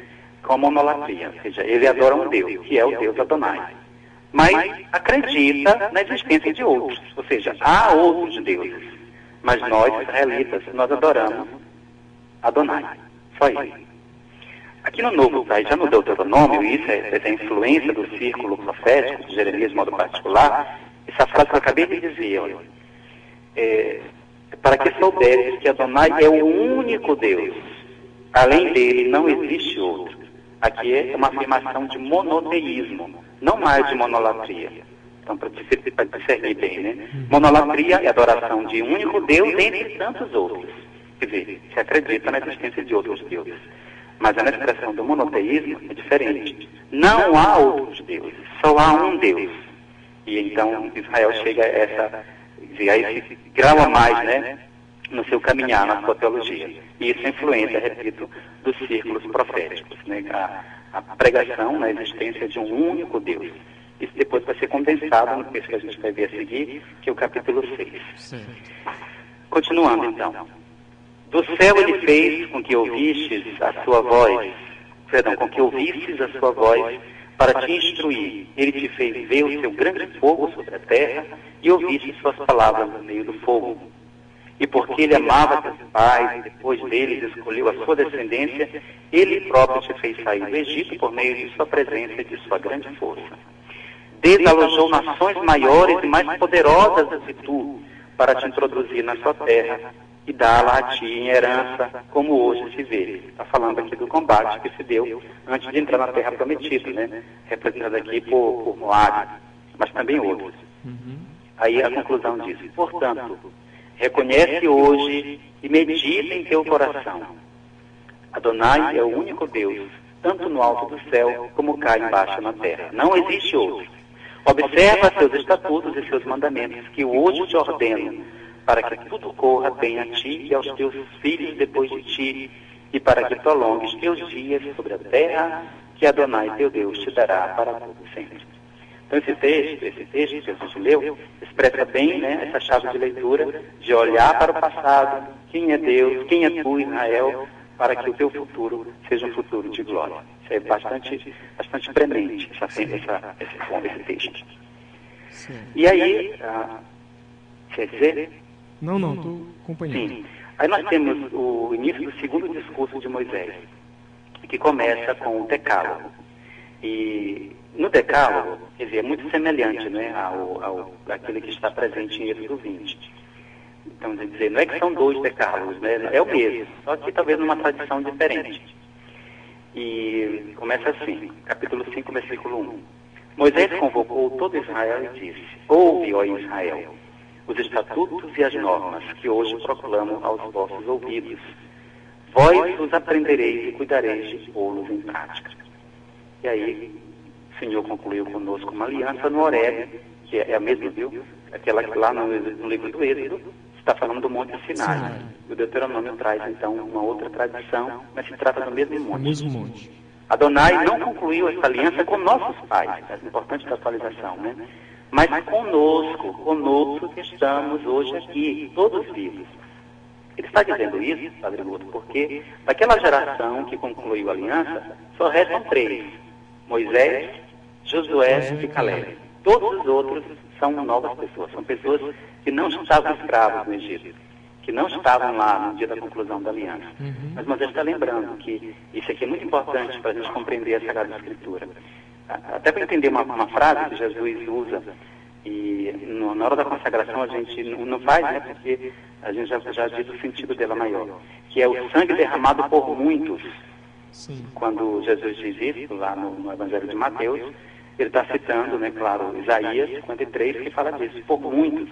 Com a monolatria, ou seja, ele adora um Deus, que é o Deus Adonai. Mas acredita na existência de outros, ou seja, há outros deuses. Mas nós, israelitas, nós adoramos Adonai, só ele. Aqui no Novo, já no Deuteronômio, isso é a influência do círculo profético de Jeremias de modo particular, essa frase que eu acabei de dizer, olha, para que souberes que Adonai é o único Deus, além dele não existe outro. Aqui é uma afirmação de monoteísmo, não mais de monolatria. Então, para discernir bem, né? Monolatria é a adoração de um único Deus entre tantos outros. Quer dizer, se acredita na existência de outros deuses. Mas a expressão do monoteísmo é diferente. Não há outros deuses, só há um Deus. E então Israel chega a esse grau a mais, né, no seu caminhar, na sua teologia. E isso influencia, repito, dos círculos proféticos, né, a pregação na existência de um único Deus. Isso depois vai ser condensado no texto que a gente vai ver a seguir, que é o capítulo 6. Sim. Continuando então. Do céu ele fez com que ouvistes a sua voz, para te instruir. Ele te fez ver o seu grande fogo sobre a terra e ouviste suas palavras no meio do fogo. E porque ele amava teus pais, e depois deles escolheu a sua descendência, ele próprio te fez sair do Egito por meio de sua presença e de sua grande força. Desalojou nações maiores e mais poderosas do que tu, para te introduzir na sua terra, e dá-la a ti em herança, como hoje se vê. Está falando aqui do combate que se deu antes de entrar na terra prometida, né? Representado aqui por Moabe, mas também outros. Aí a conclusão diz: portanto, reconhece hoje e medita em teu coração. Adonai é o único Deus, tanto no alto do céu como cá embaixo na terra. Não existe outro. Observa seus estatutos e seus mandamentos, que hoje te ordeno, para que tudo corra bem a ti e aos teus filhos depois de ti, e para que prolongues teus dias sobre a terra, que Adonai teu Deus te dará para todo sempre. Então esse texto que a gente leu, expressa bem, né, essa chave de leitura, de olhar para o passado, quem é Deus, quem é tu, Israel, para que o teu futuro seja um futuro de glória. Isso é bastante premente, esse texto. Sim. E aí, quer dizer? Não, estou acompanhando. Sim. Aí nós temos o início do segundo discurso de Moisés, que começa com o decálogo. E no decálogo, quer dizer, é muito semelhante, né, àquele que está presente em Êxodo 20. Então, quer dizer, não é que são dois decálogos, né, é o mesmo, só que talvez numa tradição diferente. E começa assim, capítulo 5, versículo 1. Moisés convocou todo Israel e disse: ouve, ó Israel, os estatutos e as normas que hoje proclamo aos vossos ouvidos. Vós os aprendereis e cuidareis de pô-los em prática. E aí, o Senhor concluiu conosco uma aliança no Horebe, que é a mesma, viu? Aquela que lá no livro do Êxodo está falando do Monte Sinai. O Deuteronômio traz, então, uma outra tradição, mas se trata do mesmo monte. O mesmo monte. Adonai não concluiu essa aliança com nossos pais, é importante da atualização, né? Mas conosco que estamos hoje aqui, todos vivos. Ele está dizendo isso, Padre Guto, porque daquela geração que concluiu a aliança, só restam 3, Moisés, Josué e Caleb. Todos os outros são novas pessoas, são pessoas que não estavam escravos no Egito, que não estavam lá no dia da conclusão da aliança. Mas Moisés está lembrando que isso aqui é muito importante para a gente compreender a Sagrada Escritura. Até para entender uma frase que Jesus usa, e na hora da consagração a gente não faz, né, porque a gente já diz o sentido dela maior, que é o sangue derramado por muitos. Sim. Quando Jesus diz isso, lá no Evangelho de Mateus, ele está citando, né, claro, Isaías 53, que fala disso, por muitos.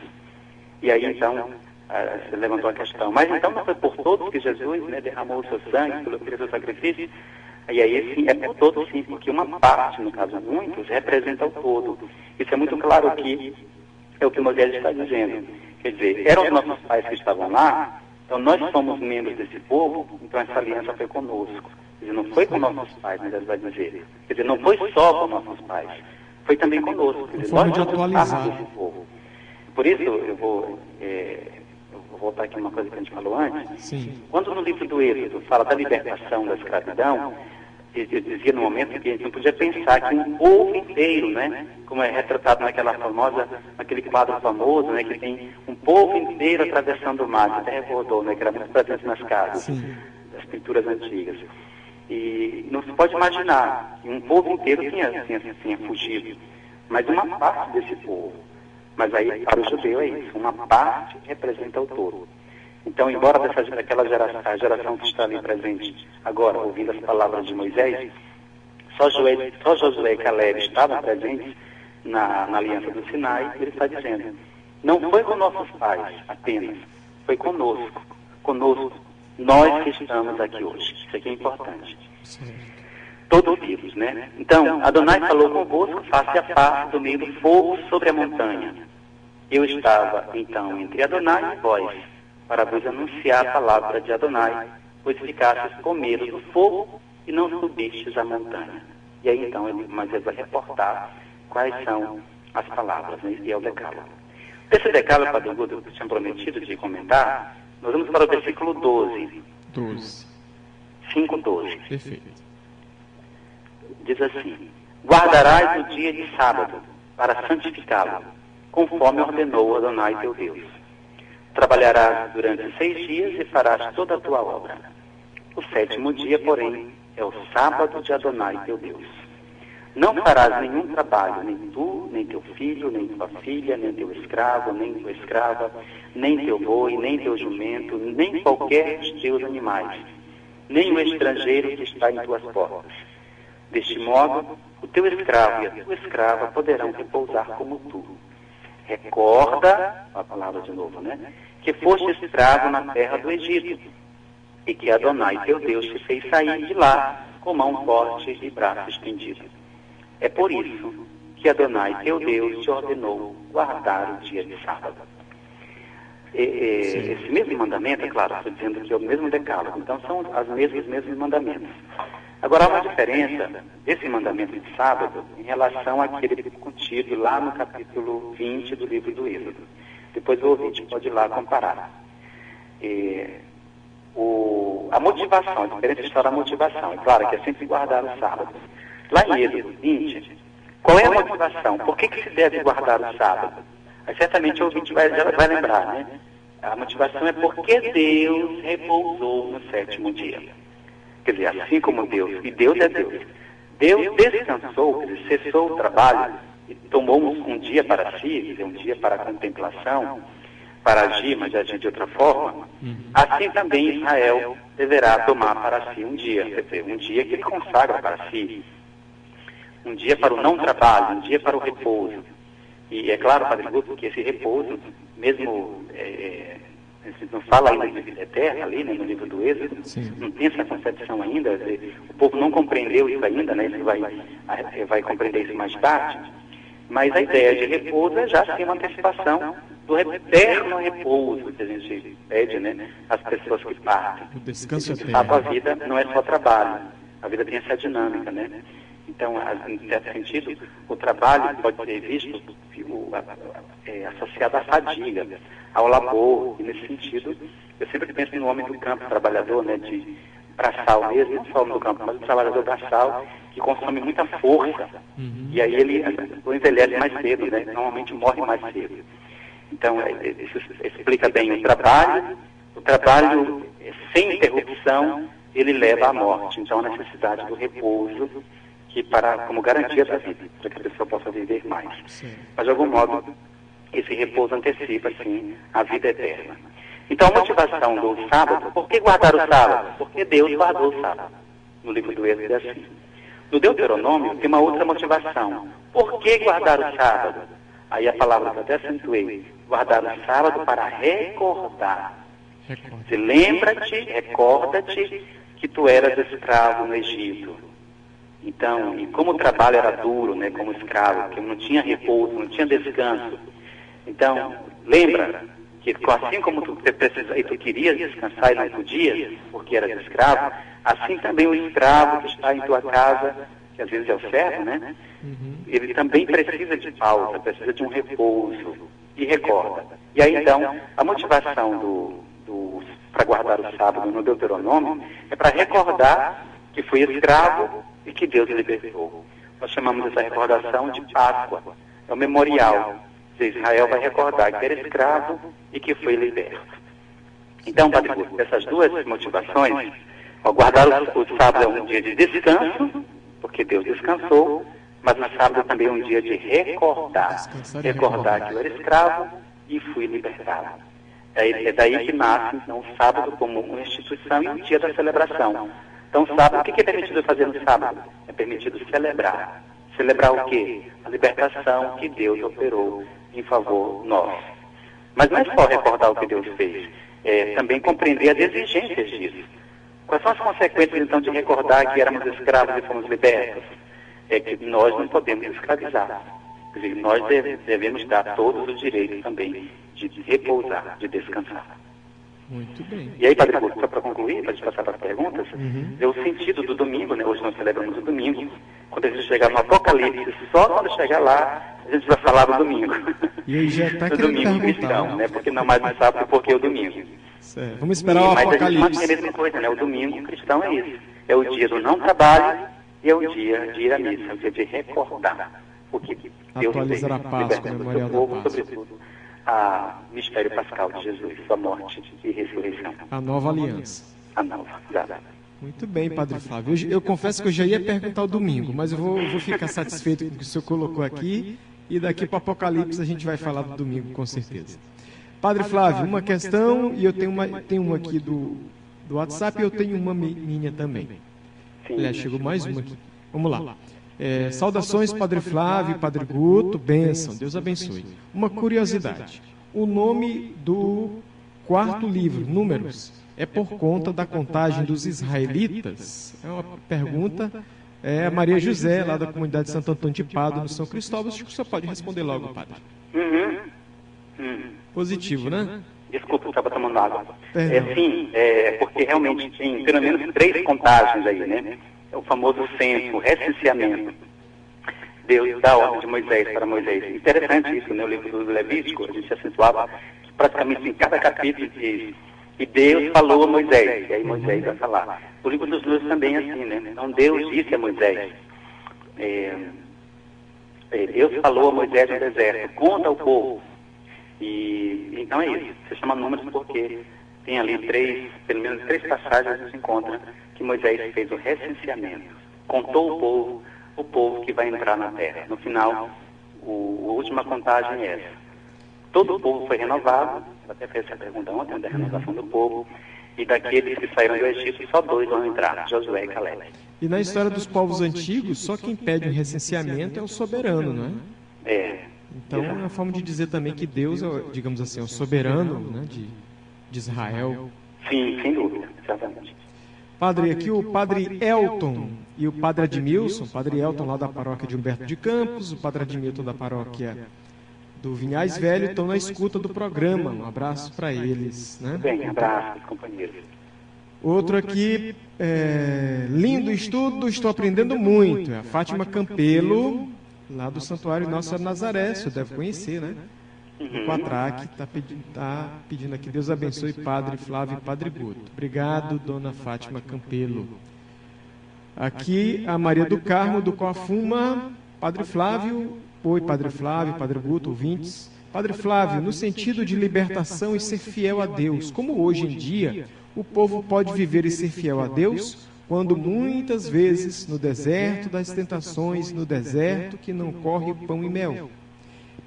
E aí, então, você levantou a questão. Mas então não foi por todos que Jesus, né, derramou o seu sangue pelo seu sacrifício? E aí, sim, é por todos, sim, porque uma parte, no caso muitos, representa o todo. Isso é muito claro aqui, é o que Moisés está dizendo. Quer dizer, eram os nossos pais que estavam lá, então nós somos membros desse povo, então essa aliança foi conosco. Quer dizer, não foi com nossos pais, Moisés vai dizer. Quer dizer, não foi só com nossos pais, foi também conosco. Quer dizer, nós somos parte desse povo. Por isso, eu vou voltar aqui uma coisa que a gente falou antes. Sim. Quando no livro do Êxodo fala da libertação da escravidão, eu dizia no momento que a gente não podia pensar que um povo inteiro, né, como é retratado naquele quadro famoso, né, que tem um povo inteiro atravessando o mar, até recordou, né, que era muito presente nas casas, das pinturas antigas. E não se pode imaginar que um povo inteiro tinha fugido, mas uma parte desse povo. Mas aí, para o judeu é isso, uma parte representa o todo. Então, embora daquela geração que está ali presente agora, ouvindo as palavras de Moisés, só Josué e Caleb estavam presentes na aliança do Sinai, ele está dizendo, não foi com nossos pais apenas, foi conosco, nós que estamos aqui hoje. Isso aqui é importante. Todos vivos, né? Então, Adonai falou convosco face a face do meio do fogo sobre a montanha. Eu estava, então, entre Adonai e vós, para vos anunciar a palavra de Adonai, pois ficastes com medo do fogo e não subistes a montanha. E aí, então, Moisés vai reportar quais são as palavras, né? E é o decálogo. Esse decálogo, Padre Guto, que eu tinha prometido de comentar, nós vamos para o versículo 12. 5:12. Perfeito. Diz assim: guardarás o dia de sábado para santificá-lo, conforme ordenou Adonai teu Deus. Trabalharás durante 6 dias e farás toda a tua obra. O 7º dia, porém, é o sábado de Adonai teu Deus. Não farás nenhum trabalho, nem tu, nem teu filho, nem tua filha, nem teu escravo, nem tua escrava, nem teu boi, nem teu jumento, nem qualquer dos teus animais, nem o estrangeiro que está em tuas portas. Deste modo, o teu escravo e a tua escrava poderão repousar como tu. Recorda, a palavra de novo, né? Que foste escravo na terra do Egito, e que Adonai teu Deus te fez sair de lá com mão forte e braço estendido. É por isso que Adonai teu Deus te ordenou guardar o dia de sábado. Esse mesmo mandamento, é claro, estou dizendo que é o mesmo decálogo, então são os mesmos mandamentos. Agora há uma diferença desse mandamento de sábado em relação àquele contido lá no capítulo 20 do livro do Êxodo. Depois o ouvinte pode ir lá comparar. A motivação, a diferença está na motivação. É claro que é sempre guardar o sábado. Lá em Êxodo 20, qual é a motivação? Por que se deve guardar o sábado? Aí certamente o ouvinte vai lembrar, né? A motivação é porque Deus repousou no sétimo dia. Quer dizer, assim como Deus, e Deus é Deus. Deus descansou, quer dizer, cessou o trabalho e tomou um dia para si, quer dizer, um dia para a contemplação, para agir, mas agir de outra forma. Assim também Israel deverá tomar para si um dia, quer dizer, um dia que ele consagra para si, um dia para o não trabalho, um dia para o repouso. E é claro, Padre Guto, que esse repouso, mesmo não fala ainda de vida eterna ali, né, no livro do Êxodo, não tem essa concepção ainda, o povo não compreendeu isso ainda, né, ele vai compreender isso mais tarde, mas a ideia de repouso é já ser uma antecipação do eterno repouso que a gente pede, né, às pessoas que partem. O descanso de fato, a vida não é só trabalho, a vida tem essa dinâmica, né? Então, em certo sentido, o trabalho pode ser visto associado à fadiga, ao labor, e nesse sentido, eu sempre penso no homem do campo, trabalhador, né, de braçal mesmo, não só do campo, mas o trabalhador braçal, que consome muita força, e aí ele envelhece mais cedo, né, normalmente morre mais cedo. Então, isso explica bem o trabalho sem interrupção, ele leva à morte, então a necessidade do repouso, como garantia da vida, para que a pessoa possa viver mais. Mas, de algum modo, esse repouso antecipa, sim, a vida eterna. Então, a motivação do sábado, por que guardar o sábado? Porque Deus guardou o sábado. No livro do Êxodo é assim. No Deuteronômio, tem uma outra motivação. Por que guardar o sábado? Aí a palavra que eu até acentuei, guardar o sábado para recordar. Você lembra-te, recorda-te que tu eras escravo no Egito. Então, e como o trabalho era duro, né, como escravo, que não tinha repouso, não tinha descanso. Então, lembra que assim como tu querias descansar e não podias, porque eras escravo, assim também o escravo que está em tua casa, que às vezes é o servo, né? Ele também precisa de pausa, precisa de um repouso. E recorda. E aí, então, a motivação para guardar o sábado no Deuteronômio é para recordar que foi escravo e que Deus libertou. Nós chamamos essa recordação de Páscoa. É o memorial. Israel vai recordar que era escravo e que foi liberto. Então, Padre Guto, essas duas motivações, ao guardar o sábado é um dia de descanso, porque Deus descansou, mas o sábado também é um dia de recordar. Recordar que eu era escravo e fui libertado. É daí que nasce, então, o sábado como uma instituição e um dia da celebração. Então, sábado, o que é permitido fazer no sábado? É permitido celebrar. Celebrar o quê? A libertação que Deus operou em favor nosso. Mas não é só recordar o que Deus fez, é também compreender as exigências disso. Quais são as consequências, então, de recordar que éramos escravos e fomos libertos? É que nós não podemos escravizar. Quer dizer, nós devemos dar todos os direitos também de repousar, de descansar. Muito bem. E aí, Padre Guto, só para concluir, para a gente passar para as perguntas, é o sentido do domingo, né? Hoje nós celebramos o domingo. Quando a gente chegar no Apocalipse, só quando chegar lá, a gente vai falar do domingo. E aí já está do domingo cristão, né? Porque não mais no sábado, porque é o domingo. Certo. Vamos esperar o Apocalipse. Mas a gente mantém a mesma coisa, né? O domingo cristão é isso. É o dia do não trabalho e é o dia de ir à missa, o dia de recordar o que Deus fez, atualizar a Páscoa, libertando o memorial seu da povo, Páscoa. sobretudo, a mistério pascal de Jesus, sua morte e ressurreição. A nova aliança. A nova, exato. Muito bem, Padre Flávio. Eu confesso que eu já ia perguntar o domingo, mas eu vou ficar satisfeito com o que o senhor colocou aqui e daqui para o Apocalipse a gente vai falar do domingo, com certeza. Padre Flávio, uma questão, e eu tenho uma aqui do WhatsApp e eu tenho uma minha também. Aliás, chegou mais uma aqui. Vamos lá. Saudações, Padre Flávio, Padre Guto, bênção, Deus abençoe. Uma curiosidade, o nome do quarto livro, Números, é por conta da contagem dos israelitas? É uma pergunta, a Maria José, lá da comunidade de Santo Antônio de Pádua, no São Cristóvão. Acho que o senhor pode responder logo, Padre. Positivo, né? Desculpa, eu estava tomando água. Sim, porque realmente tem pelo menos 3 contagens aí, né? É o famoso censo, o recenseamento. Deus dá a ordem de Moisés para Moisés. Interessante isso, né? O livro do Levítico, a gente acentuava que praticamente em cada capítulo diz: e Deus falou a Moisés, e aí Moisés vai falar. O livro dos Números também é assim, né? Então Deus disse a Moisés. Deus falou a Moisés no deserto: conta ao povo. E então é isso, se chama Números porque tem ali pelo menos 3 passagens que se encontra que Moisés fez o recenseamento, contou o povo que vai entrar na terra. No final, a última contagem é essa. Todo o povo foi renovado, eu até fiz essa pergunta ontem, da renovação do povo, e daqueles que saíram do Egito, só 2 vão entrar, Josué e Caleb. E na história dos povos antigos, só quem pede um recenseamento é o soberano, não é? Então é uma forma de dizer também que Deus, digamos assim, é o soberano, né, de Israel. Sim, sem dúvida, exatamente. Padre, aqui o Padre Elton e o Padre Admilson, Padre Elton lá da paróquia de Humberto de Campos, o Padre Admilson da paróquia do Vinhais Velho, estão na escuta do programa. Um abraço para eles, né? Bem, abraços, companheiros. Outro aqui, lindo estudo, estou aprendendo muito. É a Fátima Campelo, lá do Santuário Nossa Senhora Nazaré, você deve conhecer, né? O Quatraque está pedindo aqui: Deus abençoe Padre Flávio e Padre Guto. Obrigado, Dona Fátima Campelo. Aqui a Maria do Carmo, do Coafuma. Padre Flávio, oi Padre Flávio, Padre Guto, ouvintes. Padre Flávio, no sentido de libertação e ser fiel a Deus, como hoje em dia o povo pode viver e ser fiel a Deus, quando muitas vezes no deserto das tentações, no deserto que não corre pão e mel?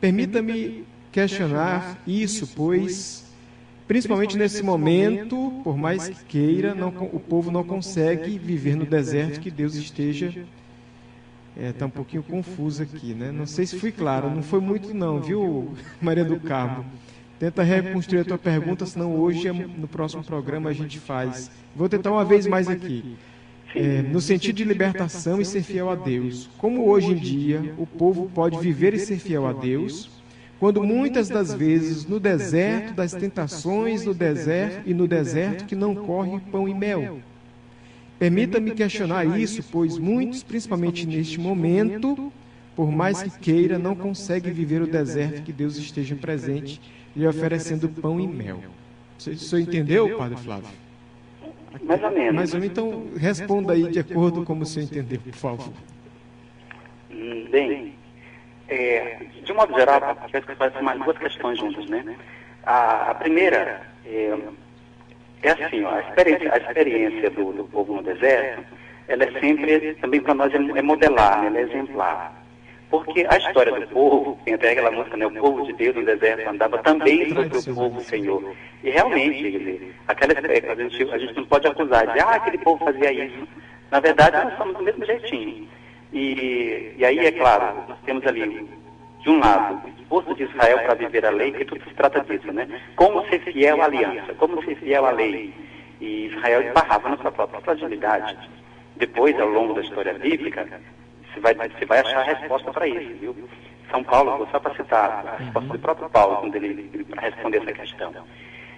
Permita-me questionar isso, pois, principalmente nesse momento, por mais que queira, o povo não consegue viver no deserto que Deus esteja... Está um pouquinho confuso aqui, né? Não sei se fui claro, não foi muito não, viu, Maria do Carmo? Tenta reconstruir a tua pergunta, senão hoje, no próximo programa, a gente faz. Vou tentar uma vez mais aqui. No sentido de libertação e ser fiel a Deus, como hoje em dia o povo pode viver e ser fiel a Deus, quando muitas das vezes no deserto das tentações, no deserto que não corre pão e mel? Permita-me questionar isso, pois muitos, principalmente neste momento, por mais que queira, não conseguem viver o deserto que Deus esteja presente, lhe oferecendo pão e mel. O senhor entendeu, Padre Flávio? Mais ou menos. Mais ou menos. Então, responda aí de acordo com como o senhor entendeu, por favor. Bem, de um modo geral, acho que vai ser mais 2 questões juntas, né? A primeira é assim, ó, a experiência do povo no deserto, ela é sempre, também para nós, é modelar, né? Ela é exemplar. Porque a história do povo, tem até aquela música, né? O povo de Deus no deserto andava também sobre o povo do Senhor. E realmente, quer dizer, a gente não pode acusar de, aquele povo fazia isso. Na verdade, nós somos do mesmo jeitinho. E aí, é claro, nós temos ali, de um lado, o esforço de Israel para viver a lei, que tudo se trata disso, né? Como ser fiel à aliança, como ser fiel à lei. E Israel esbarrava na sua própria fragilidade. Depois, ao longo da história bíblica, você vai achar a resposta para isso, viu? São Paulo, só para citar a resposta do próprio Paulo, quando ele para responder essa questão.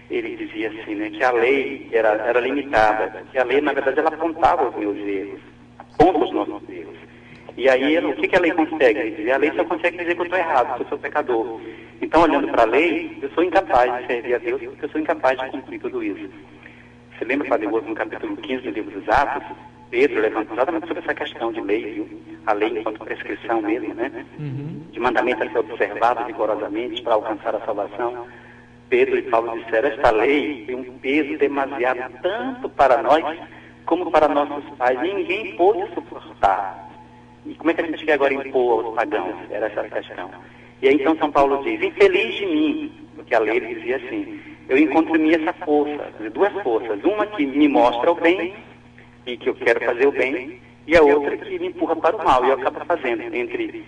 Ele dizia assim, né, que a lei era limitada, que a lei, na verdade, ela apontava os meus erros, aponta os nossos erros. E aí, o que a lei consegue? Ele dizia, a lei só consegue dizer que eu estou errado, que eu sou pecador. Então, olhando para a lei, eu sou incapaz de servir a Deus, porque eu sou incapaz de cumprir tudo isso. Você lembra, Padre Guto, no capítulo 15 do livro dos Atos, Pedro levanta exatamente sobre essa questão de lei, viu? A lei enquanto prescrição mesmo, né? De mandamento a ser observado rigorosamente para alcançar a salvação. Pedro e Paulo disseram, esta lei tem um peso demasiado tanto para nós como para nossos pais ninguém pôde suportar. E como é que a gente quer agora impor aos pagãos? Era essa a questão. E aí então São Paulo diz, infeliz de mim, porque a lei dizia assim, eu encontro em mim essa força, duas forças, uma que me mostra o bem, e que eu quero fazer o bem, e a outra que me empurra para o mal, e eu acabo fazendo, entre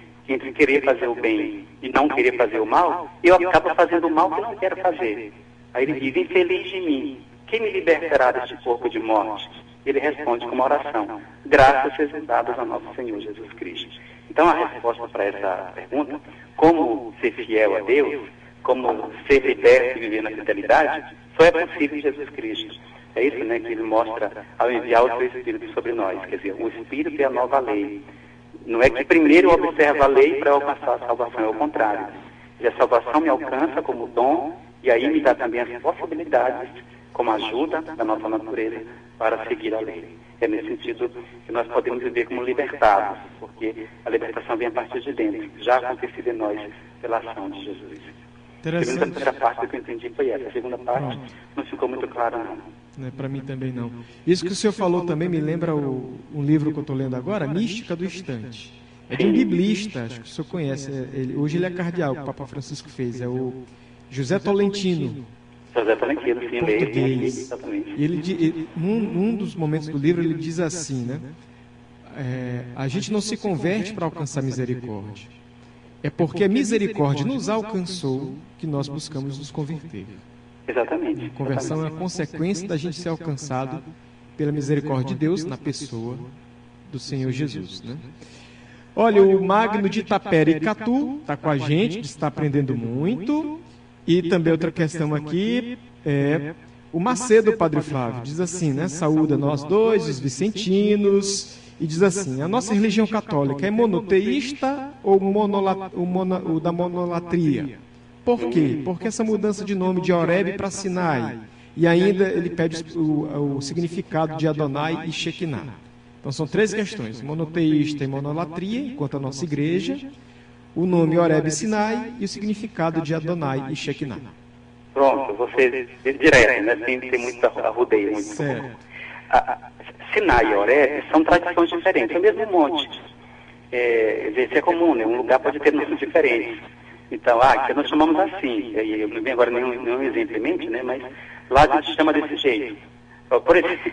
querer fazer o bem e não querer fazer o mal, eu acabo fazendo o mal que não quero fazer. Aí ele diz, infeliz de mim, quem me libertará deste corpo de morte? Ele responde com uma oração, graças sejam dadas a nosso Senhor Jesus Cristo. Então a resposta para essa pergunta, como ser fiel a Deus, como ser liberto e viver na fidelidade, só é possível em Jesus Cristo. É isso, né, que ele mostra ao enviar o seu Espírito sobre nós. Quer dizer, o Espírito é a nova lei. Não é que primeiro eu observo a lei para alcançar a salvação, é o contrário. E a salvação me alcança como dom e aí me dá também as possibilidades, como ajuda da nossa natureza, para seguir a lei. É nesse sentido que nós podemos viver como libertados, porque a libertação vem a partir de dentro, já acontecida em nós pela ação de Jesus. A primeira parte do que eu entendi foi essa. A segunda parte não ficou muito clara, não. Para mim também não. Isso que o senhor falou também me lembra um livro que eu estou lendo agora, Mística do Instante. É de um biblista, acho que o senhor conhece. Hoje ele é cardeal, que o Papa Francisco fez. É o José Tolentino. José Tolentino, sim, português. Exatamente. E ele, num dos momentos do livro, ele diz assim, né? A gente não se converte para alcançar misericórdia. É porque a misericórdia nos alcançou que nós buscamos nos converter. Exatamente. A conversão é a consequência da gente ser alcançado pela misericórdia de Deus na pessoa do Senhor Jesus, né? Olha, o Magno de Itapericatu está com a gente, está aprendendo muito. E também outra questão aqui é o Macedo, Padre Flávio, diz assim, né? Saúda nós dois, os vicentinos, e diz assim, a nossa religião católica é monoteísta ou da monolatria? Por quê? Porque essa mudança de nome de Horebe para Sinai, e ainda ele pede o significado de Adonai e Shekinah. Então são três questões, monoteísta e monolatria, enquanto a nossa igreja, o nome Horebe e Sinai e o significado de Adonai e Shekinah. Pronto, você direto, né? Sem ter muita arrudeia. Muito certo. Sinai e Horebe são tradições diferentes, é o mesmo monte. Isso é comum, né? Um lugar pode ter nomes diferentes. Então, aqui nós chamamos assim, eu não tenho agora nenhum exemplo em mente, né? Mas lá a gente chama desse jeito. Por exemplo,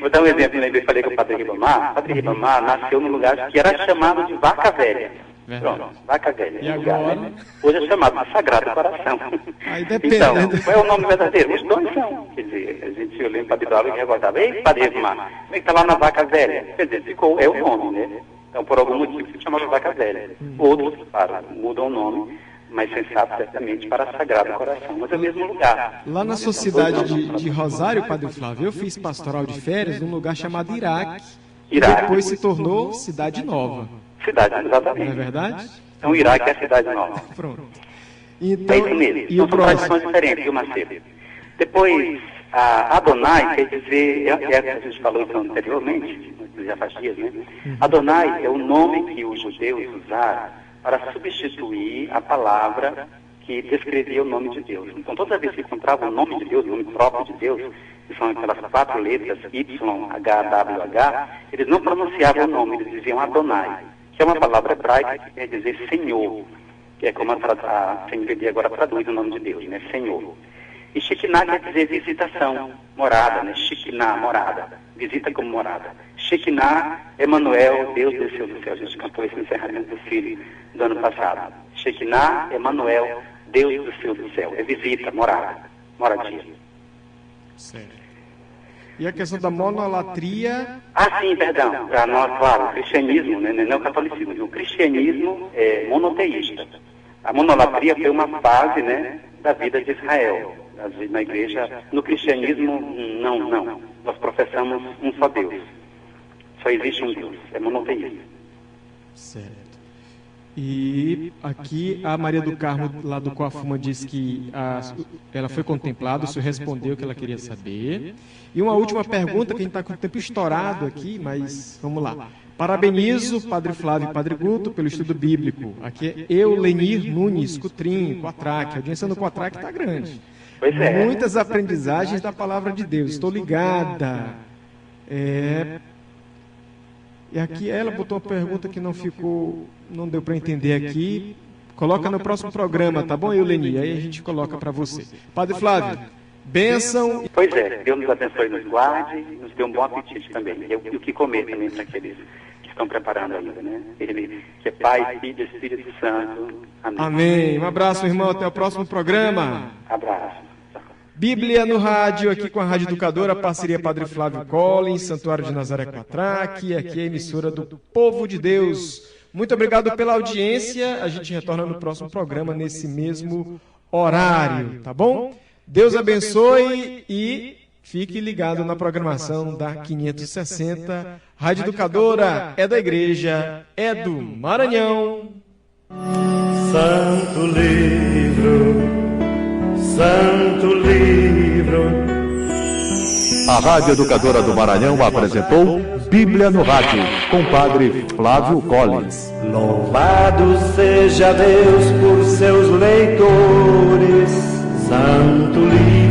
vou dar um exemplo, né? Eu falei com o Padre Ribamar. O Padre Ribamar nasceu num lugar que era chamado de Vaca Velha. Verdade. Pronto, Vaca Velha. E agora? Né? Hoje é chamado de Sagrado Coração. Aí depende. Então, qual é o nome verdadeiro? Os dois são. Quer dizer, eu lembro o Padre Bravo que recordava, ei, Padre Ribamar, como é que está lá na Vaca Velha? Quer dizer, é o nome, né? Então, por algum motivo, se chama de Vaca Velha. Outros, mudam o nome, mais sensato, certamente, para Sagrado Coração. Mas é o mesmo lugar. Lá na sua cidade de Rosário, Padre Flávio, eu fiz pastoral de férias num lugar chamado Iraque. E depois se tornou Cidade Nova. Cidade, exatamente. Não é verdade? Então, o Iraque é a Cidade Nova. Pronto. Então, é isso mesmo. Então, são tradições diferentes, viu, Macedo? Depois, a Adonai quer dizer, a gente falou então anteriormente, já faz dias, né? Adonai é o nome que os judeus usaram para substituir a palavra que descrevia o nome de Deus. Então, toda vez que encontravam o nome de Deus, o nome próprio de Deus, que são aquelas 4 letras, Y, H, W, H, eles não pronunciavam o nome, eles diziam Adonai, que é uma palavra hebraica que quer dizer Senhor, que é como a CNBB agora traduz o nome de Deus, né? Senhor. E Shekinah quer dizer visitação, morada, né? Shekinah, morada, visita como morada. Shekinah, Emanuel, Deus desceu do céu. A gente cantou esse encerramento do Filho do ano passado. Shekinah, Emanuel, Deus desceu do céu. É visita, morada, moradia. Certo. E a questão da monolatria... Sim, perdão. Para nós, claro, o cristianismo, né? Não é o catolicismo. O cristianismo é monoteísta. A monolatria foi uma fase, né, da vida de Israel. Na igreja, no cristianismo, não. Nós professamos um só Deus. Só existe um Deus. É monoteísmo. Certo. E aqui a Maria do Carmo, lá do Coafuma, diz que ela foi contemplada, o senhor respondeu o que ela queria saber. E uma última pergunta, que a gente está com o tempo estourado aqui, mas vamos lá. Parabenizo Padre Flávio e Padre Guto pelo estudo bíblico. Aqui é Lenir Nunes, Cutrim, Quatraque. A audiência no Quatraque está grande. Pois é. Muitas aprendizagens da palavra de Deus. Estou ligada. E aqui ela botou uma pergunta que não deu para entender aqui. Coloca no próximo programa, tá bom, Euleni? Aí a gente coloca para você. Padre Flávio, bênção. Pois é, Deus nos abençoe e nos guarde, nos dê um bom apetite também. E o que comer também para aqueles que estão preparando ainda, né? Ele que é Pai, Filho e Espírito Santo. Amém. Amém. Um abraço, irmão. Até o próximo programa. Abraço. Bíblia no rádio, aqui com a Rádio Educadora, parceria Padre Flávio Collins, Santuário de Nazaré Quatraque, aqui é a emissora do Povo de Deus. Muito obrigado pela audiência, a gente retorna no próximo programa, nesse mesmo horário, tá bom? Deus abençoe e fique ligado na programação da 560. Rádio Educadora é da Igreja, é do Maranhão. Santo livro. A Rádio Educadora do Maranhão apresentou Bíblia no Rádio, com Padre Flávio Collins. Louvado seja Deus por seus leitores. Santo livro.